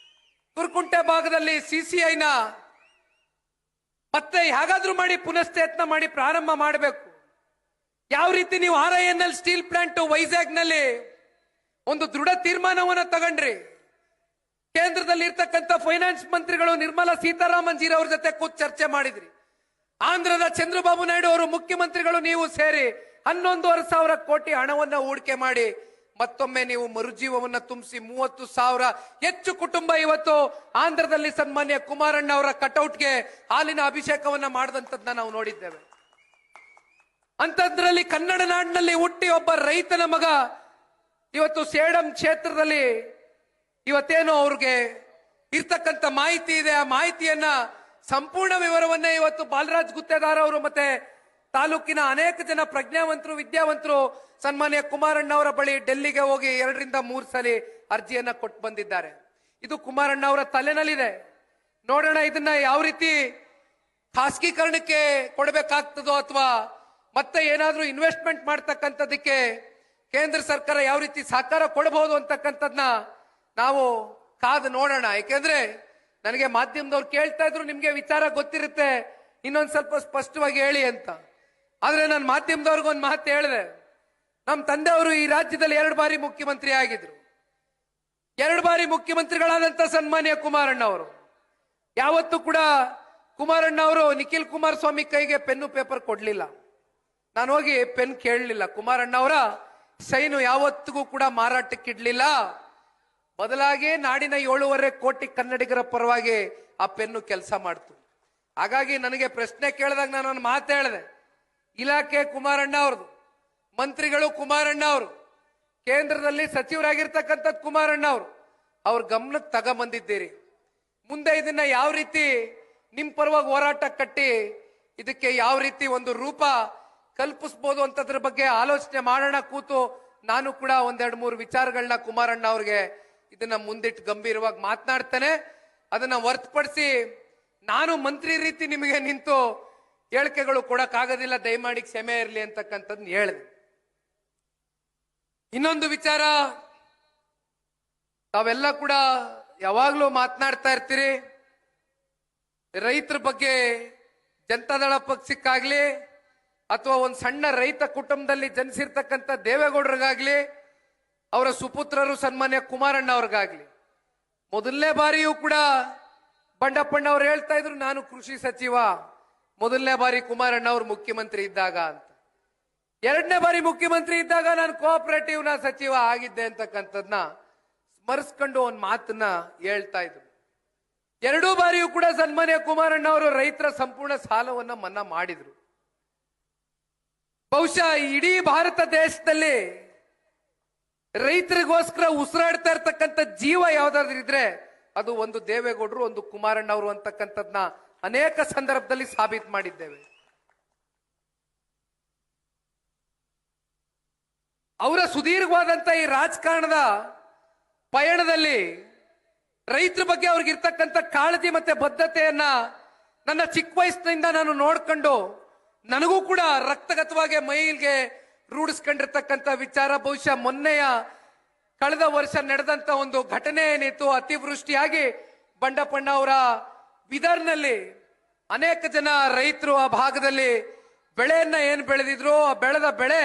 ಕುರ್ಕುಂಟೆ ಭಾಗದಲ್ಲಿ ಸಿಸಿಐನ ಮತ್ತೆ ಹೇಗಾದ್ರೂ ಮಾಡಿ ಪುನಶ್ಚೇತನ ಮಾಡಿ ಪ್ರಾರಂಭ ಮಾಡಬೇಕು. ಯಾವ ರೀತಿ ನೀವು RINL ಸ್ಟೀಲ್ ಪ್ಲಾಂಟ್ ವೈಜಾಗ್ ನಲ್ಲಿ ಒಂದು ದೃಢ ತೀರ್ಮಾನವನ್ನ ತಗೊಂಡ್ರಿ, ಕೇಂದ್ರದಲ್ಲಿ ಇರ್ತಕ್ಕಂಥ ಫೈನಾನ್ಸ್ ಮಂತ್ರಿಗಳು ನಿರ್ಮಲಾ ಸೀತಾರಾಮನ್ ಜಿ ಅವ್ರ ಜೊತೆ ಕೂತ್ ಚರ್ಚೆ ಮಾಡಿದ್ರಿ. ಆಂಧ್ರದ ಚಂದ್ರಬಾಬು ನಾಯ್ಡು ಅವರು ಮುಖ್ಯಮಂತ್ರಿಗಳು ನೀವು ಸೇರಿ 11,500 ಕೋಟಿ ಹಣವನ್ನ ಹೂಡಿಕೆ ಮಾಡಿ ಮತ್ತೊಮ್ಮೆ ನೀವು ಮರುಜೀವವನ್ನ ತುಂಬಿಸಿ 30,000 ಹೆಚ್ಚು ಕುಟುಂಬ ಇವತ್ತು ಆಂಧ್ರದಲ್ಲಿ ಸನ್ಮಾನ್ಯ ಕುಮಾರಣ್ಣ ಅವರ ಕಟೌಟ್ಗೆ ಹಾಲಿನ ಅಭಿಷೇಕವನ್ನ ಮಾಡದಂತದ್ನ ನಾವು ನೋಡಿದ್ದೇವೆ. ಅಂತದ್ರಲ್ಲಿ ಕನ್ನಡ ನಾಡಿನಲ್ಲಿ ಹುಟ್ಟಿ ಒಬ್ಬ ರೈತನ ಮಗ ಇವತ್ತು ಸೇಡಂ ಕ್ಷೇತ್ರದಲ್ಲಿ ಇವತ್ತೇನು ಅವ್ರಿಗೆ ಇರ್ತಕ್ಕಂಥ ಮಾಹಿತಿ ಇದೆ, ಆ ಮಾಹಿತಿಯನ್ನ ಸಂಪೂರ್ಣ ವಿವರವನ್ನ ಇವತ್ತು ಬಾಲರಾಜ್ ಗುತ್ತೇದಾರ್ ಅವರು ಮತ್ತೆ ತಾಲೂಕಿನ ಅನೇಕ ಜನ ಪ್ರಜ್ಞಾವಂತರು, ವಿದ್ಯಾವಂತರು ಸನ್ಮಾನ್ಯ ಕುಮಾರಣ್ಣ ಅವರ ಬಳಿ ಡೆಲ್ಲಿಗೆ ಹೋಗಿ 2 ರಿಂದ 3 ಸಲ ಅರ್ಜಿಯನ್ನ ಕೊಟ್ಟು ಬಂದಿದ್ದಾರೆ. ಇದು ಕುಮಾರಣ್ಣ ಅವರ ತಲೆನಲ್ಲಿದೆ. ನೋಡೋಣ ಇದನ್ನ ಯಾವ ರೀತಿ ಖಾಸಗೀಕರಣಕ್ಕೆ ಕೊಡಬೇಕಾಗ್ತದೋ ಅಥವಾ ಮತ್ತೆ ಏನಾದ್ರೂ ಇನ್ವೆಸ್ಟ್ಮೆಂಟ್ ಮಾಡ್ತಕ್ಕಂಥದಕ್ಕೆ ಕೇಂದ್ರ ಸರ್ಕಾರ ಯಾವ ರೀತಿ ಸಹಕಾರ ಕೊಡಬಹುದು ಅಂತಕ್ಕಂಥದ್ನ ನಾವು ಕಾದು ನೋಡೋಣ. ಯಾಕೆಂದ್ರೆ ನನಗೆ ಮಾಧ್ಯಮದವ್ರು ಕೇಳ್ತಾ ಇದ್ರು, ನಿಮ್ಗೆ ವಿಚಾರ ಗೊತ್ತಿರುತ್ತೆ, ಇನ್ನೊಂದ್ ಸ್ವಲ್ಪ ಸ್ಪಷ್ಟವಾಗಿ ಹೇಳಿ ಅಂತ. ಆದ್ರೆ ನಾನು ಮಾಧ್ಯಮದವ್ರಿಗೊಂದು ಮಾತು ಹೇಳಿದೆ. ನಮ್ಮ ತಂದೆಯವರು ಈ ರಾಜ್ಯದಲ್ಲಿ 2 ಬಾರಿ ಮುಖ್ಯಮಂತ್ರಿ ಆಗಿದ್ರು. 2 ಬಾರಿ ಮುಖ್ಯಮಂತ್ರಿಗಳಾದಂತ ಸನ್ಮಾನ್ಯ ಕುಮಾರಣ್ಣ ಅವರು ಯಾವತ್ತೂ ಕೂಡ ಕುಮಾರಣ್ಣ ಅವರು ನಿಖಿಲ್ ಕುಮಾರಸ್ವಾಮಿ ಕೈಗೆ ಪೆನ್ನು ಪೇಪರ್ ಕೊಡ್ಲಿಲ್ಲ. ನಾನು ಹೋಗಿ ಪೆನ್ ಕೇಳಲಿಲ್ಲ. ಕುಮಾರಣ್ಣ ಅವರ ಸೈನು ಯಾವತ್ತಿಗೂ ಕೂಡ ಮಾರಾಟಕ್ಕಿಡ್ಲಿಲ್ಲ. ಬದಲಾಗಿ ನಾಡಿನ 7.5 ಕೋಟಿ ಕನ್ನಡಿಗರ ಪರವಾಗಿ ಆ ಪೆನ್ನು ಕೆಲಸ ಮಾಡ್ತು. ಹಾಗಾಗಿ ನನಗೆ ಪ್ರಶ್ನೆ ಕೇಳಿದಾಗ ನಾನು ಒಂದು ಮಾತು ಹೇಳಿದೆ, ಇಲಾಖೆ ಕುಮಾರಣ್ಣ ಅವ್ರದ್ದು, ಮಂತ್ರಿಗಳು ಕುಮಾರಣ್ಣ ಅವರು, ಕೇಂದ್ರದಲ್ಲಿ ಸಚಿವರಾಗಿರ್ತಕ್ಕಂಥದ್ದು ಕುಮಾರಣ್ಣ ಅವರು, ಅವ್ರ ಗಮನಕ್ಕೆ ತಗೊಂಬಂದಿದ್ದೀರಿ. ಮುಂದೆ ಇದನ್ನ ಯಾವ ರೀತಿ ನಿಮ್ ಪರವಾಗಿ ಹೋರಾಟ ಕಟ್ಟಿ ಇದಕ್ಕೆ ಯಾವ ರೀತಿ ಒಂದು ರೂಪ ಕಲ್ಪಿಸಬಹುದು ಅಂತದ್ರ ಬಗ್ಗೆ ಆಲೋಚನೆ ಮಾಡೋಣ ಕೂತು. ನಾನು ಕೂಡ 1-2-3 ವಿಚಾರಗಳನ್ನ ಕುಮಾರಣ್ಣ ಅವ್ರಿಗೆ ಇದನ್ನ ಮುಂದಿಟ್ಟು ಗಂಭೀರವಾಗಿ ಮಾತನಾಡ್ತೇನೆ. ಅದನ್ನ ಹೊರತುಪಡಿಸಿ ನಾನು ಮಂತ್ರಿ ರೀತಿ ನಿಮಗೆ ನಿಂತು ಹೇಳಿಕೆಗಳು ಕೊಡಕ್ಕಾಗೋದಿಲ್ಲ, ದಯಮಾಡಿ ಕ್ಷಮೆ ಇರಲಿ ಅಂತಕ್ಕಂಥದ್ದು ಹೇಳಿದೆ. ಇನ್ನೊಂದು ವಿಚಾರ, ತಾವೆಲ್ಲ ಕೂಡ ಯಾವಾಗ್ಲೂ ಮಾತನಾಡ್ತಾ ಇರ್ತೀರಿ, ರೈತರ ಬಗ್ಗೆ ಜನತಾದಳ ಪಕ್ಷಕ್ಕಾಗ್ಲಿ ಅಥವಾ ಒಂದು ಸಣ್ಣ ರೈತ ಕುಟುಂಬದಲ್ಲಿ ಜನಿಸಿರ್ತಕ್ಕಂಥ ದೇವೇಗೌಡರಿಗಾಗ್ಲಿ ಅವರ ಸುಪುತ್ರರು ಸನ್ಮಾನ್ಯ ಕುಮಾರಣ್ಣ ಅವ್ರಿಗಾಗ್ಲಿ ಮೊದಲನೇ ಬಾರಿಯೂ ಕೂಡ ಬಂಡಪ್ಪಣ್ಣ ಅವ್ರು ಹೇಳ್ತಾ ಇದ್ರು, ನಾನು ಕೃಷಿ ಸಚಿವ ಮೊದಲನೇ ಬಾರಿ ಕುಮಾರಣ್ಣ ಅವ್ರು ಮುಖ್ಯಮಂತ್ರಿ ಇದ್ದಾಗ ಅಂತ. ಎರಡನೇ ಬಾರಿ ಮುಖ್ಯಮಂತ್ರಿ ಇದ್ದಾಗ ನಾನು ಕೋಆಪರೇಟಿವ್ ನ ಸಚಿವ ಆಗಿದ್ದೆ ಅಂತಕ್ಕಂಥದ್ನ ಸ್ಮರಿಸ್ಕೊಂಡು ಒಂದ್ ಮಾತನ್ನ ಹೇಳ್ತಾ ಇದ್ರು. ಎರಡೂ ಬಾರಿಯೂ ಕೂಡ ಸನ್ಮಾನ್ಯ ಕುಮಾರಣ್ಣ ಅವರು ರೈತರ ಸಂಪೂರ್ಣ ಸಾಲವನ್ನ ಮನ್ನಾ ಮಾಡಿದ್ರು. ಬಹುಶಃ ಇಡೀ ಭಾರತ ದೇಶದಲ್ಲಿ ರೈತರಿಗೋಸ್ಕರ ಉಸಿರಾಡ್ತಾ ಇರ್ತಕ್ಕಂಥ ಜೀವ ಯಾವ್ದಾದ್ರು ಇದ್ರೆ ಅದು ಒಂದು ದೇವೇಗೌಡರು, ಒಂದು ಕುಮಾರಣ್ಣ ಅವರು ಅಂತಕ್ಕಂಥದ್ನ ಅನೇಕ ಸಂದರ್ಭದಲ್ಲಿ ಸಾಬೀತು ಮಾಡಿದ್ದೇವೆ. ಅವರ ಸುದೀರ್ಘವಾದಂತ ಈ ರಾಜಕಾರಣದ ಪಯಣದಲ್ಲಿ ರೈತರ ಬಗ್ಗೆ ಅವ್ರಿಗಿರ್ತಕ್ಕಂಥ ಕಾಳಜಿ ಮತ್ತೆ ಬದ್ಧತೆಯನ್ನ ನನ್ನ ಚಿಕ್ಕ ವಯಸ್ಸಿನಿಂದ ನಾನು ನೋಡ್ಕೊಂಡು ನನಗೂ ಕೂಡ ರಕ್ತಗತವಾಗಿ ಮೈಲ್ಗೆ ರೂಢಿಸ್ಕೊಂಡಿರ್ತಕ್ಕಂಥ ವಿಚಾರ. ಬಹುಶಃ ಮೊನ್ನೆಯ ಕಳೆದ ವರ್ಷ ನಡೆದಂತ ಒಂದು ಘಟನೆ ಏನಿತ್ತು, ಅತಿವೃಷ್ಟಿಯಾಗಿ ಬಂಡಪಣ್ಣ ಅವರ ಬಿದರ್ನಲ್ಲಿ ಅನೇಕ ಜನ ರೈತರು ಆ ಭಾಗದಲ್ಲಿ ಬೆಳೆಯನ್ನ ಏನ್ ಬೆಳೆದಿದ್ರು, ಆ ಬೆಳೆದ ಬೆಳೆ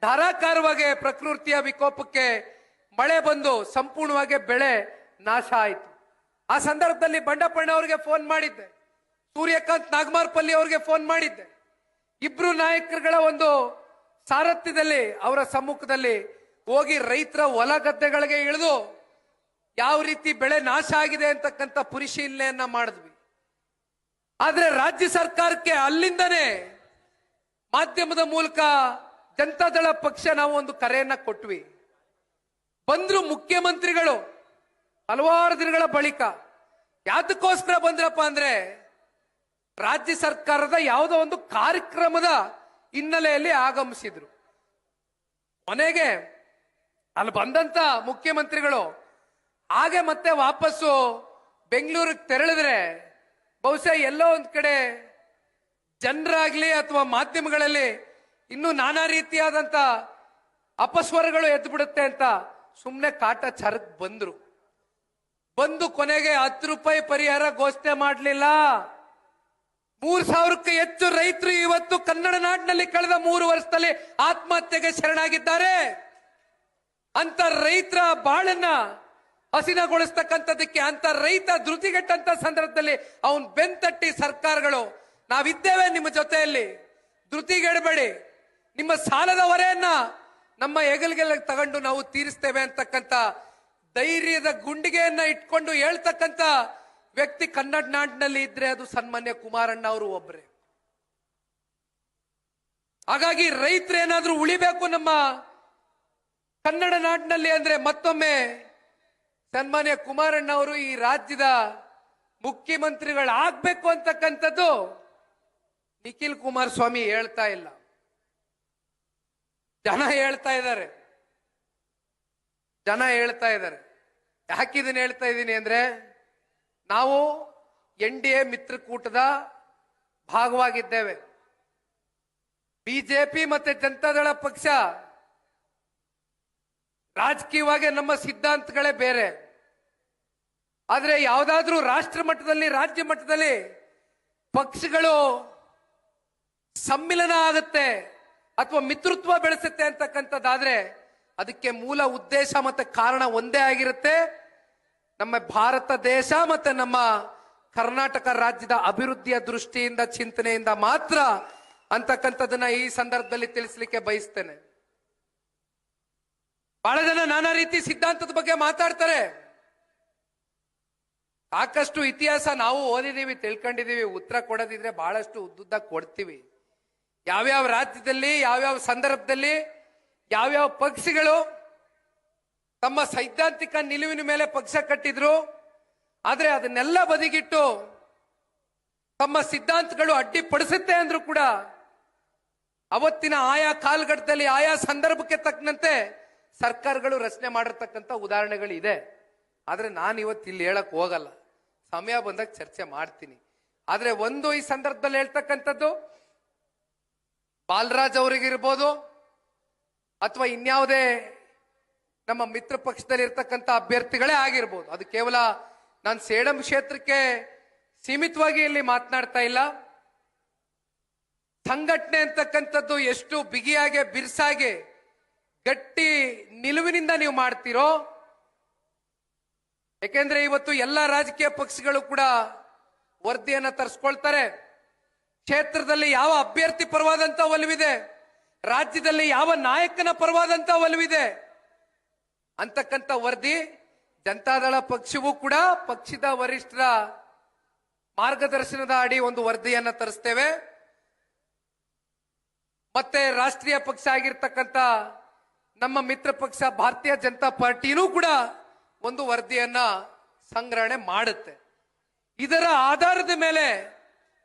ಧಾರಾಕಾರವಾಗಿ ಪ್ರಕೃತಿಯ ವಿಕೋಪಕ್ಕೆ ಮಳೆ ಬಂದು ಸಂಪೂರ್ಣವಾಗಿ ಬೆಳೆ ನಾಶ ಆಯಿತು. ಆ ಸಂದರ್ಭದಲ್ಲಿ ಬಂಡಪಣ್ಣ ಅವರಿಗೆ ಫೋನ್ ಮಾಡಿದ್ದೆ, ಸೂರ್ಯಕಾಂತ್ ನಾಗಮಾರ್ಪಲ್ಲಿ ಅವರಿಗೆ ಫೋನ್ ಮಾಡಿದ್ದೆ. ಇಬ್ರು ನಾಯಕರುಗಳ ಒಂದು ಸಾರಥ್ಯದಲ್ಲಿ ಅವರ ಸಮ್ಮುಖದಲ್ಲಿ ಹೋಗಿ ರೈತರ ಹೊಲ ಗದ್ದೆಗಳಿಗೆ ಇಳಿದು ಯಾವ ರೀತಿ ಬೆಳೆ ನಾಶ ಆಗಿದೆ ಅಂತಕ್ಕಂಥ ಪರಿಶೀಲನೆಯನ್ನ ಮಾಡಿದ್ವಿ. ಆದ್ರೆ ರಾಜ್ಯ ಸರ್ಕಾರಕ್ಕೆ ಅಲ್ಲಿಂದನೇ ಮಾಧ್ಯಮದ ಮೂಲಕ ಜನತಾದಳ ಪಕ್ಷ ನಾವು ಒಂದು ಕರೆಯನ್ನ ಕೊಟ್ವಿ. ಬಂದ್ರು ಮುಖ್ಯಮಂತ್ರಿಗಳು ಹಲವಾರು ದಿನಗಳ ಬಳಿಕ. ಯಾತಕ್ಕೋಸ್ಕರ ಬಂದ್ರಪ್ಪ ಅಂದ್ರೆ ರಾಜ್ಯ ಸರ್ಕಾರದ ಯಾವುದೋ ಒಂದು ಕಾರ್ಯಕ್ರಮದ ಹಿನ್ನೆಲೆಯಲ್ಲಿ ಆಗಮಿಸಿದ್ರು. ಕೊನೆಗೆ ಅಲ್ಲಿ ಬಂದಂತ ಮುಖ್ಯಮಂತ್ರಿಗಳು ಹಾಗೆ ಮತ್ತೆ ವಾಪಸ್ಸು ಬೆಂಗಳೂರಿಗೆ ತೆರಳಿದ್ರೆ ಬಹುಶಃ ಎಲ್ಲೋ ಒಂದ್ ಕಡೆ ಜನರಾಗ್ಲಿ ಅಥವಾ ಮಾಧ್ಯಮಗಳಲ್ಲಿ ಇನ್ನು ನಾನಾ ರೀತಿಯಾದಂತ ಅಪಸ್ವರಗಳು ಎದ್ದು ಬಿಡುತ್ತೆ ಅಂತ ಸುಮ್ಮನೆ ಕಾಟಾಚಾರಕ್ಕೆ ಬಂದು ಕೊನೆಗೆ 10 ರೂಪಾಯಿ ಪರಿಹಾರ ಘೋಷಣೆ ಮಾಡಲಿಲ್ಲ. 3,000ಕ್ಕೂ ಹೆಚ್ಚು ರೈತರು ಇವತ್ತು ಕನ್ನಡ ನಾಡಿನಲ್ಲಿ ಕಳೆದ 3 ವರ್ಷದಲ್ಲಿ ಆತ್ಮಹತ್ಯೆಗೆ ಶರಣಾಗಿದ್ದಾರೆ. ಅಂತ ರೈತರ ಬಾಳನ್ನ ಹಸಿನಗೊಳಿಸ್ತಕ್ಕಂಥದಕ್ಕೆ ಅಂತ ರೈತ ಧೃತಿಗೆಟ್ಟಂತ ಸಂದರ್ಭದಲ್ಲಿ ಅವನ್ ಬೆಂತಟ್ಟಿ ಸರ್ಕಾರಗಳು ನಾವಿದ್ದೇವೆ ನಿಮ್ಮ ಜೊತೆಯಲ್ಲಿ, ಧೃತಿಗೆಡಬೇಡಿ, ನಿಮ್ಮ ಸಾಲದ ಹೊರೆಯನ್ನ ನಮ್ಮ ಹೆಗಲಿಗೆ ತಗೊಂಡು ನಾವು ತೀರಿಸ್ತೇವೆ ಅಂತಕ್ಕಂಥ ಧೈರ್ಯದ ಗುಂಡಿಗೆಯನ್ನ ಇಟ್ಕೊಂಡು ಹೇಳ್ತಕ್ಕಂಥ ವ್ಯಕ್ತಿ ಕನ್ನಡ ನಾಡಿನಲ್ಲಿ ಇದ್ರೆ ಅದು ಸನ್ಮಾನ್ಯ ಕುಮಾರಣ್ಣ ಅವರು ಒಬ್ಬರೇ. ಹಾಗಾಗಿ ರೈತರೇನಾದ್ರೂ ಉಳಿಬೇಕು ನಮ್ಮ ಕನ್ನಡ ನಾಡಿನಲ್ಲಿ ಅಂದ್ರೆ ಮತ್ತೊಮ್ಮೆ ಸನ್ಮಾನ್ಯ ಕುಮಾರಣ್ಣ ಅವರು ಈ ರಾಜ್ಯದ ಮುಖ್ಯಮಂತ್ರಿಗಳಾಗ್ಬೇಕು ಅಂತಕ್ಕಂಥದ್ದು ನಿಖಿಲ್ ಕುಮಾರಸ್ವಾಮಿ ಹೇಳ್ತಾ ಇಲ್ಲ, ಜನ ಹೇಳ್ತಾ ಇದ್ದಾರೆ. ಯಾಕಿದನ್ನ ಹೇಳ್ತಾ ಇದ್ದೀನಿ ಅಂದ್ರೆ ನಾವು NDA ಮಿತ್ರಕೂಟದ ಭಾಗವಾಗಿದ್ದೇವೆ. ಬಿಜೆಪಿ ಮತ್ತೆ ಜನತಾದಳ ಪಕ್ಷ ರಾಜಕೀಯವಾಗಿ ನಮ್ಮ ಸಿದ್ಧಾಂತಗಳೇ ಬೇರೆ. ಆದ್ರೆ ಯಾವುದಾದ್ರೂ ರಾಷ್ಟ್ರ ಮಟ್ಟದಲ್ಲಿ ರಾಜ್ಯ ಮಟ್ಟದಲ್ಲಿ ಪಕ್ಷಗಳು ಸಮ್ಮಿಲನ ಆಗುತ್ತೆ ಅಥವಾ ಮಿತ್ರತ್ವ ಬೆಳೆಸುತ್ತೆ ಅಂತಕ್ಕಂಥದ್ದಾದ್ರೆ ಅದಕ್ಕೆ ಮೂಲ ಉದ್ದೇಶ ಮತ್ತೆ ಕಾರಣ ಒಂದೇ ಆಗಿರುತ್ತೆ. ನಮ್ಮ ಭಾರತ ದೇಶ ಮತ್ತೆ ನಮ್ಮ ಕರ್ನಾಟಕ ರಾಜ್ಯದ ಅಭಿವೃದ್ಧಿಯ ದೃಷ್ಟಿಯಿಂದ ಚಿಂತನೆಯಿಂದ ಮಾತ್ರ ಅಂತಕ್ಕಂಥದ್ದನ್ನ ಈ ಸಂದರ್ಭದಲ್ಲಿ ತಿಳಿಸ್ಲಿಕ್ಕೆ ಬಯಸ್ತೇನೆ. ಬಹಳ ಜನ ನಾನಾ ರೀತಿ ಸಿದ್ಧಾಂತದ ಬಗ್ಗೆ ಮಾತಾಡ್ತಾರೆ. ಸಾಕಷ್ಟು ಇತಿಹಾಸ ನಾವು ಓದಿದೀವಿ, ತಿಳ್ಕೊಂಡಿದೀವಿ. ಉತ್ತರ ಕೊಡೋದಿದ್ರೆ ಬಹಳಷ್ಟು ಉದ್ದುದ್ದ ಕೊಡ್ತೀವಿ. ಯಾವ್ಯಾವ ರಾಜ್ಯದಲ್ಲಿ ಯಾವ್ಯಾವ ಸಂದರ್ಭದಲ್ಲಿ ಯಾವ್ಯಾವ ಪಕ್ಷಗಳು ತಮ್ಮ ಸೈದ್ಧಾಂತಿಕ ನಿಲುವಿನ ಮೇಲೆ ಪಕ್ಷ ಕಟ್ಟಿದ್ರು. ಆದ್ರೆ ಅದನ್ನೆಲ್ಲ ಬದಿಗಿಟ್ಟು ತಮ್ಮ ಸಿದ್ಧಾಂತಗಳು ಅಡ್ಡಿಪಡಿಸುತ್ತೆ ಅಂದ್ರೂ ಕೂಡ ಅವತ್ತಿನ ಆಯಾ ಕಾಲಘಟ್ಟದಲ್ಲಿ ಆಯಾ ಸಂದರ್ಭಕ್ಕೆ ತಕ್ಕಂತೆ ಸರ್ಕಾರಗಳು ರಚನೆ ಮಾಡಿರ್ತಕ್ಕಂಥ ಉದಾಹರಣೆಗಳು ಇದೆ. ಆದ್ರೆ ನಾನು ಇವತ್ತು ಇಲ್ಲಿ ಹೇಳಕ್ ಹೋಗಲ್ಲ, ಸಮಯ ಬಂದಾಗ ಚರ್ಚೆ ಮಾಡ್ತೀನಿ. ಆದ್ರೆ ಒಂದು ಈ ಸಂದರ್ಭದಲ್ಲಿ ಹೇಳ್ತಕ್ಕಂಥದ್ದು ಬಾಲರಾಜ್ ಅವರಿಗಿರ್ಬೋದು ಅಥವಾ ಇನ್ಯಾವುದೇ ನಮ್ಮ ಮಿತ್ರ ಪಕ್ಷದಲ್ಲಿ ಇರ್ತಕ್ಕಂಥ ಅಭ್ಯರ್ಥಿಗಳೇ ಆಗಿರ್ಬೋದು, ಅದು ಕೇವಲ ನಾನು ಸೇಡಂ ಕ್ಷೇತ್ರಕ್ಕೆ ಸೀಮಿತವಾಗಿ ಇಲ್ಲಿ ಮಾತನಾಡ್ತಾ ಇಲ್ಲ. ಸಂಘಟನೆ ಅಂತಕ್ಕಂಥದ್ದು ಎಷ್ಟು ಬಿಗಿಯಾಗಿ ಬಿರ್ಸಾಗಿ ಗಟ್ಟಿ ನಿಲುವಿನಿಂದ ನೀವು ಮಾಡ್ತೀರೋ, ಯಾಕೆಂದ್ರೆ ಇವತ್ತು ಎಲ್ಲಾ ರಾಜಕೀಯ ಪಕ್ಷಗಳು ಕೂಡ ವರದಿಯನ್ನ ತರಿಸ್ಕೊಳ್ತಾರೆ. ಕ್ಷೇತ್ರದಲ್ಲಿ ಯಾವ ಅಭ್ಯರ್ಥಿ ಪರವಾದಂತ ಒಲವಿದೆ, ರಾಜ್ಯದಲ್ಲಿ ಯಾವ ನಾಯಕನ ಪರವಾದಂತ ಒಲವಿದೆ ಅಂತಕ್ಕಂಥ ವರದಿ ಜನತಾದಳ ಪಕ್ಷವೂ ಕೂಡ ಪಕ್ಷದ ವರಿಷ್ಠರ ಮಾರ್ಗದರ್ಶನದ ಅಡಿ ಒಂದು ವರದಿಯನ್ನ ತರಿಸ್ತೇವೆ. ಮತ್ತೆ ರಾಷ್ಟ್ರೀಯ ಪಕ್ಷ ಆಗಿರ್ತಕ್ಕಂಥ ನಮ್ಮ ಮಿತ್ರ ಪಕ್ಷ ಭಾರತೀಯ ಜನತಾ ಪಾರ್ಟಿನೂ ಕೂಡ ಒಂದು ವರದಿಯನ್ನ ಸಂಗ್ರಹಣೆ ಮಾಡುತ್ತೆ. ಇದರ ಆಧಾರದ ಮೇಲೆ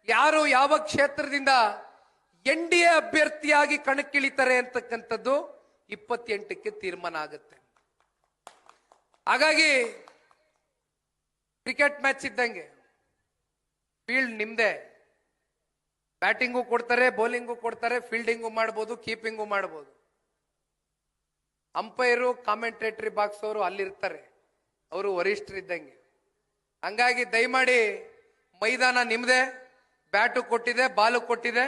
ಯಾರು ಯಾವ ಕ್ಷೇತ್ರದಿಂದ NDA ಅಭ್ಯರ್ಥಿಯಾಗಿ ಕಣಕ್ಕಿಳಿತಾರೆ ಅಂತಕ್ಕಂಥದ್ದು 28ಕ್ಕೆ ತೀರ್ಮಾನ ಆಗುತ್ತೆ. ಹಾಗಾಗಿ ಕ್ರಿಕೆಟ್ ಮ್ಯಾಚ್ ಇದ್ದಂಗೆ ಫೀಲ್ಡ್ ನಿಮ್ದೆ, ಬ್ಯಾಟಿಂಗು ಕೊಡ್ತಾರೆ, ಬೌಲಿಂಗು ಕೊಡ್ತಾರೆ, ಫೀಲ್ಡಿಂಗು ಮಾಡ್ಬೋದು, ಕೀಪಿಂಗು ಮಾಡ್ಬೋದು. ಅಂಪೈರು ಕಾಮೆಂಟೇಟರಿ ಬಾಕ್ಸ್ ಅವರು ಅಲ್ಲಿರ್ತಾರೆ, ಅವರು ವರಿಷ್ಠರಿದ್ದಂಗೆ. ಹಂಗಾಗಿ ದಯಮಾಡಿ ಮೈದಾನ ನಿಮ್ದೆ, ಬ್ಯಾಟು ಕೊಟ್ಟಿದೆ, ಬಾಲು ಕೊಟ್ಟಿದೆ.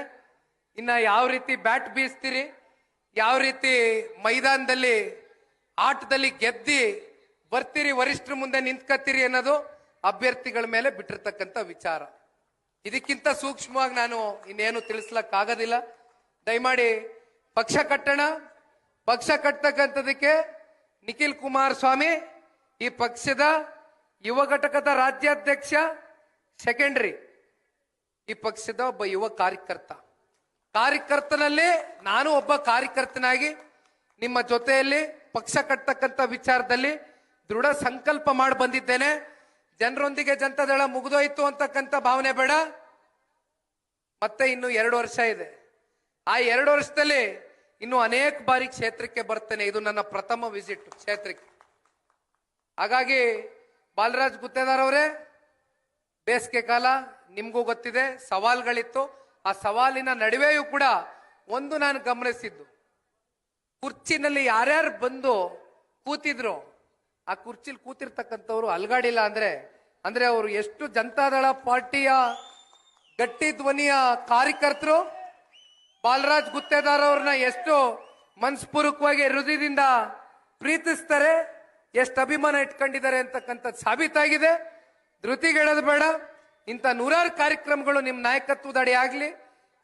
ಇನ್ನ ಯಾವ ರೀತಿ ಬ್ಯಾಟ್ ಬೀಸ್ತೀರಿ, ಯಾವ ರೀತಿ ಮೈದಾನದಲ್ಲಿ ಆಟದಲ್ಲಿ ಗೆದ್ದಿ ಬರ್ತೀರಿ, ವರಿಷ್ಠರ ಮುಂದೆ ನಿಂತ್ಕತ್ತೀರಿ ಅನ್ನೋದು ಅಭ್ಯರ್ಥಿಗಳ ಮೇಲೆ ಬಿಟ್ಟಿರ್ತಕ್ಕಂಥ ವಿಚಾರ. ಇದಕ್ಕಿಂತ ಸೂಕ್ಷ್ಮವಾಗಿ ನಾನು ಇನ್ನೇನು ತಿಳಿಸ್ಲಕ್ಕಾಗೋದಿಲ್ಲ. ದಯಮಾಡಿ ಪಕ್ಷ ಕಟ್ಟೋಣ. ಪಕ್ಷ ಕಟ್ಟತಕ್ಕಂಥದಕ್ಕೆ ನಿಖಿಲ್ ಕುಮಾರಸ್ವಾಮಿ ಈ ಪಕ್ಷದ ಯುವ ಘಟಕದ ರಾಜ್ಯಾಧ್ಯಕ್ಷ, ಸೆಕೆಂಡರಿ ಈ ಪಕ್ಷದ ಒಬ್ಬ ಯುವ ಕಾರ್ಯಕರ್ತನಲ್ಲಿ ನಾನು ಒಬ್ಬ ಕಾರ್ಯಕರ್ತನಾಗಿ ನಿಮ್ಮ ಜೊತೆಯಲ್ಲಿ ಪಕ್ಷ ಕಟ್ಟತಕ್ಕಂಥ ವಿಚಾರದಲ್ಲಿ ದೃಢ ಸಂಕಲ್ಪ ಮಾಡಿ ಬಂದಿದ್ದೇನೆ. ಜನರೊಂದಿಗೆ ಜನತಾದಳ ಮುಗಿದೋಯ್ತು ಅಂತಕ್ಕಂಥ ಭಾವನೆ ಬೇಡ. ಮತ್ತೆ ಇನ್ನು 2 ವರ್ಷ ಇದೆ. ಆ 2 ವರ್ಷದಲ್ಲಿ ಇನ್ನು ಅನೇಕ ಬಾರಿ ಕ್ಷೇತ್ರಕ್ಕೆ ಬರ್ತೇನೆ. ಇದು ನನ್ನ ಪ್ರಥಮ ವಿಸಿಟ್ ಕ್ಷೇತ್ರಕ್ಕೆ. ಹಾಗಾಗಿ ಬಾಲರಾಜ್ ಗುತ್ತೇದಾರ್ ಅವರೇ, ಬೇಸಿಗೆ ಕಾಲ ನಿಮ್ಗೂ ಗೊತ್ತಿದೆ, ಸವಾಲ್ಗಳಿತ್ತು. ಆ ಸವಾಲಿನ ನಡುವೆಯೂ ಕೂಡ ಒಂದು ನಾನು ಗಮನಿಸಿದ್ದು, ಕುರ್ಚಿನಲ್ಲಿ ಯಾರ್ಯಾರು ಬಂದು ಕೂತಿದ್ರು ಆ ಕುರ್ಚಿಲಿ ಕೂತಿರ್ತಕ್ಕಂಥವ್ರು ಅಲ್ಗಾಡಿಲ್ಲ ಅಂದ್ರೆ ಅವರು ಎಷ್ಟು ಜನತಾದಳ ಪಾರ್ಟಿಯ ಗಟ್ಟಿ ಧ್ವನಿಯ ಕಾರ್ಯಕರ್ತರು, ಬಾಲರಾಜ್ ಗುತ್ತೇದಾರ್ ಅವ್ರನ್ನ ಎಷ್ಟು ಮನಸ್ಪೂರ್ವಕವಾಗಿ ಹೃದಯದಿಂದ ಪ್ರೀತಿಸ್ತಾರೆ, ಎಷ್ಟು ಅಭಿಮಾನ ಇಟ್ಕೊಂಡಿದ್ದಾರೆ ಅಂತಕ್ಕಂಥದ್ದು ಸಾಬೀತಾಗಿದೆ. ಧೃತಿಗೆಳೋದು ಬೇಡ. ಇಂಥ 100 ಕಾರ್ಯಕ್ರಮಗಳು ನಿಮ್ಮ ನಾಯಕತ್ವದ ಅಡಿ ಆಗ್ಲಿ.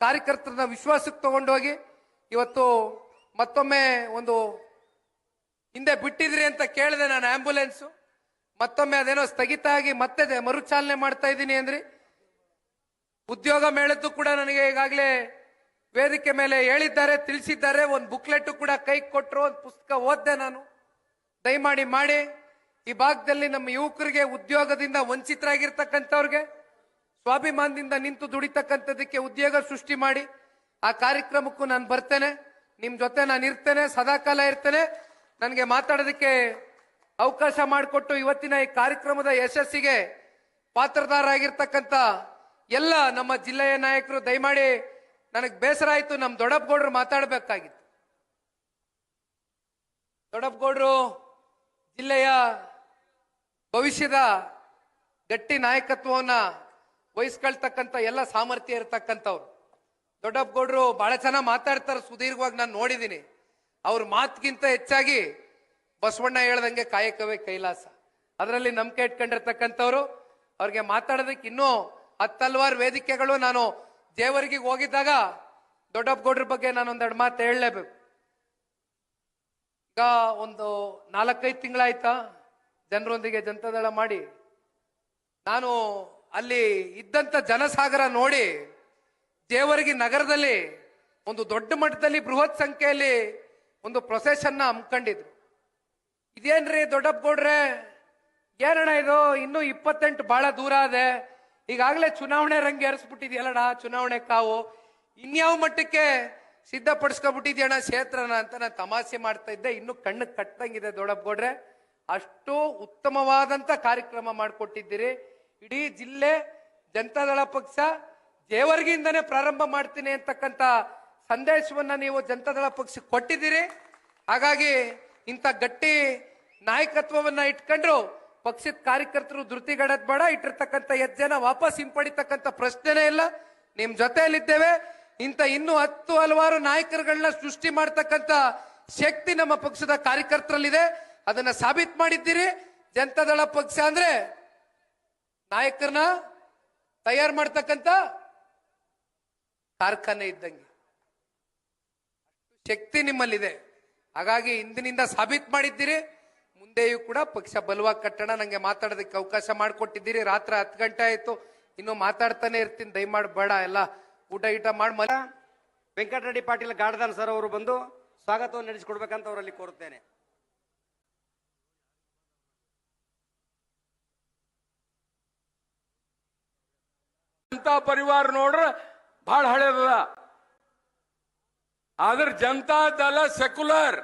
ಕಾರ್ಯಕರ್ತರನ್ನ ವಿಶ್ವಾಸಕ್ಕೆ ತಗೊಂಡೋಗಿ ಇವತ್ತು ಮತ್ತೊಮ್ಮೆ ಒಂದು ಹಿಂದೆ ಬಿಟ್ಟಿದ್ರಿ ಅಂತ ಕೇಳಿದೆ ನಾನು, ಆಂಬ್ಯುಲೆನ್ಸ್ ಮತ್ತೊಮ್ಮೆ ಅದೇನೋ ಸ್ಥಗಿತ ಆಗಿ ಮತ್ತೆ ಮರುಚಾಲನೆ ಮಾಡ್ತಾ ಇದ್ದೀನಿ ಅಂದ್ರಿ. ಉದ್ಯೋಗ ಮೇಳದ್ದು ಕೂಡ ನನಗೆ ಈಗಾಗಲೇ ವೇದಿಕೆ ಮೇಲೆ ಹೇಳಿದ್ದಾರೆ, ತಿಳಿಸಿದ್ದಾರೆ. ಒಂದು ಬುಕ್ಲೆಟ್ ಕೂಡ ಕೈ ಕೊಟ್ಟರು, ಒಂದು ಪುಸ್ತಕ ಓದ್ದೆ ನಾನು. ದಯಮಾಡಿ ಮಾಡಿ. ಈ ಭಾಗದಲ್ಲಿ ನಮ್ಮ ಯುವಕರಿಗೆ ಉದ್ಯೋಗದಿಂದ ವಂಚಿತರಾಗಿರ್ತಕ್ಕಂಥವ್ರಿಗೆ ಸ್ವಾಭಿಮಾನದಿಂದ ನಿಂತು ದುಡಿತಕ್ಕಂಥದಕ್ಕೆ ಉದ್ಯೋಗ ಸೃಷ್ಟಿ ಮಾಡಿ. ಆ ಕಾರ್ಯಕ್ರಮಕ್ಕೂ ನಾನು ಬರ್ತೇನೆ, ನಿಮ್ ಜೊತೆ ನಾನು ಇರ್ತೇನೆ, ಸದಾಕಾಲ ಇರ್ತೇನೆ. ನನಗೆ ಮಾತಾಡೋದಕ್ಕೆ ಅವಕಾಶ ಮಾಡಿಕೊಟ್ಟು ಇವತ್ತಿನ ಈ ಕಾರ್ಯಕ್ರಮದ ಯಶಸ್ಸಿಗೆ ಪಾತ್ರಧಾರಾಗಿರ್ತಕ್ಕಂಥ ಎಲ್ಲ ನಮ್ಮ ಜಿಲ್ಲೆಯ ನಾಯಕರು, ದಯಮಾಡಿ ನನಗೆ ಬೇಸರ ಆಯ್ತು, ನಮ್ಮ ದೊಡ್ಡಪ್ಪಗೌಡರು ಮಾತಾಡಬೇಕಾಗಿತ್ತು. ದೊಡ್ಡಪ್ಪಗೌಡರು ಜಿಲ್ಲೆಯ ಭವಿಷ್ಯದ ಗಟ್ಟಿ ನಾಯಕತ್ವವನ್ನ ವಹಿಸ್ಕೊಳ್ತಕ್ಕಂಥ ಎಲ್ಲ ಸಾಮರ್ಥ್ಯ ಇರತಕ್ಕಂಥವ್ರು. ದೊಡ್ಡಪ್ಪಗೌಡರು ಬಹಳ ಚೆನ್ನಾಗಿ ಮಾತಾಡ್ತಾರೆ, ಸುದೀರ್ಘವಾಗಿ ನಾನು ನೋಡಿದ್ದೀನಿ. ಅವ್ರ ಮಾತಿಗಿಂತ ಹೆಚ್ಚಾಗಿ ಬಸವಣ್ಣ ಹೇಳ್ದಂಗೆ ಕಾಯಕವೇ ಕೈಲಾಸ, ಅದರಲ್ಲಿ ನಂಬಿಕೆ ಇಟ್ಕೊಂಡಿರ್ತಕ್ಕಂಥವ್ರು. ಅವ್ರಿಗೆ ಮಾತಾಡೋದಕ್ಕೆ ಇನ್ನೂ 10 ಹಲವಾರು ವೇದಿಕೆಗಳು. ನಾನು ಜೇವರ್ಗಿಗೆ ಹೋಗಿದ್ದಾಗ ದೊಡ್ಡಪ್ಪಗೌಡ್ರ ಬಗ್ಗೆ ನಾನು ಒಂದೆರಡು ಮಾತು ಹೇಳಲೇಬೇಕು. ಈಗ ಒಂದು 4-5 ತಿಂಗಳಾಯ್ತಾ ಜನರೊಂದಿಗೆ ಜನತಾದಳ ಮಾಡಿ. ನಾನು ಅಲ್ಲಿ ಇದ್ದಂತ ಜನಸಾಗರ ನೋಡಿ ಜೇವರ್ಗಿ ನಗರದಲ್ಲಿ ಒಂದು ದೊಡ್ಡ ಮಟ್ಟದಲ್ಲಿ ಬೃಹತ್ ಸಂಖ್ಯೆಯಲ್ಲಿ ಒಂದು ಪ್ರೊಸೆಷನ್ ಹಮ್ಮಿಕೊಂಡಿದ್ರು. ಇದೇನ್ರಿ ದೊಡ್ಡಪ್ಪಗೌಡ್ರೆ, ಏನಣ್ಣ ಇದು, ಇನ್ನೂ 28 ಬಹಳ ದೂರ ಅದೆ, ಈಗಾಗಲೇ ಚುನಾವಣೆ ರಂಗೇರಿಸ್ಬಿಟ್ಟಿದ್ಯಲ್ಲಣ್ಣ, ಚುನಾವಣೆ ಕಾವು ಇನ್ಯಾವ ಮಟ್ಟಕ್ಕೆ ಸಿದ್ಧಪಡಿಸ್ಕೊಬಿಟ್ಟಿದ್ಯಣ್ಣ ಕ್ಷೇತ್ರನ ಅಂತ ನಾನು ತಮಾಷೆ ಮಾಡ್ತಾ ಇದ್ದೆ. ಇನ್ನು ಕಣ್ಣು ಕಟ್ಟಂಗಿದೆ ದೊಡ್ಡಪ್ಪಗೌಡ್ರೆ, ಅಷ್ಟು ಉತ್ತಮವಾದಂತ ಕಾರ್ಯಕ್ರಮ ಮಾಡಿಕೊಟ್ಟಿದ್ದೀರಿ. ಇಡೀ ಜಿಲ್ಲೆ ಜನತಾದಳ ಪಕ್ಷ ಜೇವರ್ಗಿಯಿಂದನೇ ಪ್ರಾರಂಭ ಮಾಡ್ತೀನಿ ಅಂತಕ್ಕಂಥ ಸಂದೇಶವನ್ನ ನೀವು ಜನತಾದಳ ಪಕ್ಷ ಕೊಟ್ಟಿದ್ದೀರಿ. ಹಾಗಾಗಿ ಇಂಥ ಗಟ್ಟಿ ನಾಯಕತ್ವವನ್ನ ಇಟ್ಕೊಂಡ್ರು ಪಕ್ಷದ ಕಾರ್ಯಕರ್ತರು ಧೃತಿಗೆಡದ್ ಬೇಡ. ಇಟ್ಟಿರ್ತಕ್ಕಂಥ ಹೆಜ್ಜೆನ ವಾಪಸ್ ಹಿಂಪಡಿತಕ್ಕಂಥ ಪ್ರಶ್ನೆನೇ ಇಲ್ಲ. ನಿಮ್ ಜೊತೆಯಲ್ಲಿದ್ದೇವೆ. ಇಂಥ ಇನ್ನೂ 10 ಹಲವಾರು ನಾಯಕರುಗಳನ್ನ ಸೃಷ್ಟಿ ಮಾಡ್ತಕ್ಕಂಥ ಶಕ್ತಿ ನಮ್ಮ ಪಕ್ಷದ ಕಾರ್ಯಕರ್ತರಲ್ಲಿದೆ. ಅದನ್ನ ಸಾಬೀತು ಮಾಡಿದ್ದೀರಿ. ಜನತಾದಳ ಪಕ್ಷ ಅಂದ್ರೆ ನಾಯಕರನ್ನ ತಯಾರು ಮಾಡ್ತಕ್ಕಂಥ ಕಾರ್ಖಾನೆ ಇದ್ದಂಗೆ. ಶಕ್ತಿ ನಿಮ್ಮಲ್ಲಿದೆ. ಹಾಗಾಗಿ ಇಂದಿನಿಂದ ಸಾಬೀತು ಮಾಡಿದ್ದೀರಿ. ಮುಂದೆಯೂ ಕೂಡ ಪಕ್ಷ ಬಲವಾಗಿ ಕಟ್ಟಣ. ನಂಗೆ ಮಾತಾಡೋದಕ್ಕೆ ಅವಕಾಶ ಮಾಡಿಕೊಟ್ಟಿದ್ದೀರಿ. ರಾತ್ರಿ 10 ಗಂಟೆ ಆಯ್ತು, ಇನ್ನು ಮಾತಾಡ್ತಾನೆ ಇರ್ತೀನಿ. ದಯಮಾಡಿ ಬೇಡ, ಎಲ್ಲ ಊಟ ಮಾಡಿ ವೆಂಕಟರೆಡ್ಡಿ ಪಾಟೀಲ್ ಗಾಡ್ದಾನ್ ಸರ್ ಅವರು ಬಂದು ಸ್ವಾಗತವನ್ನು ನಡೆಸಿಕೊಡ್ಬೇಕಂತ ಅವರಲ್ಲಿ ಕೋರುತ್ತೇನೆ. ಜನತಾ ಪರಿವಾರ ನೋಡ್ರ ಬಹಳ ಹಳೇದ, ಆದ್ರೆ ಜನತಾ ದಳ ಸೆಕ್ಯುಲರ್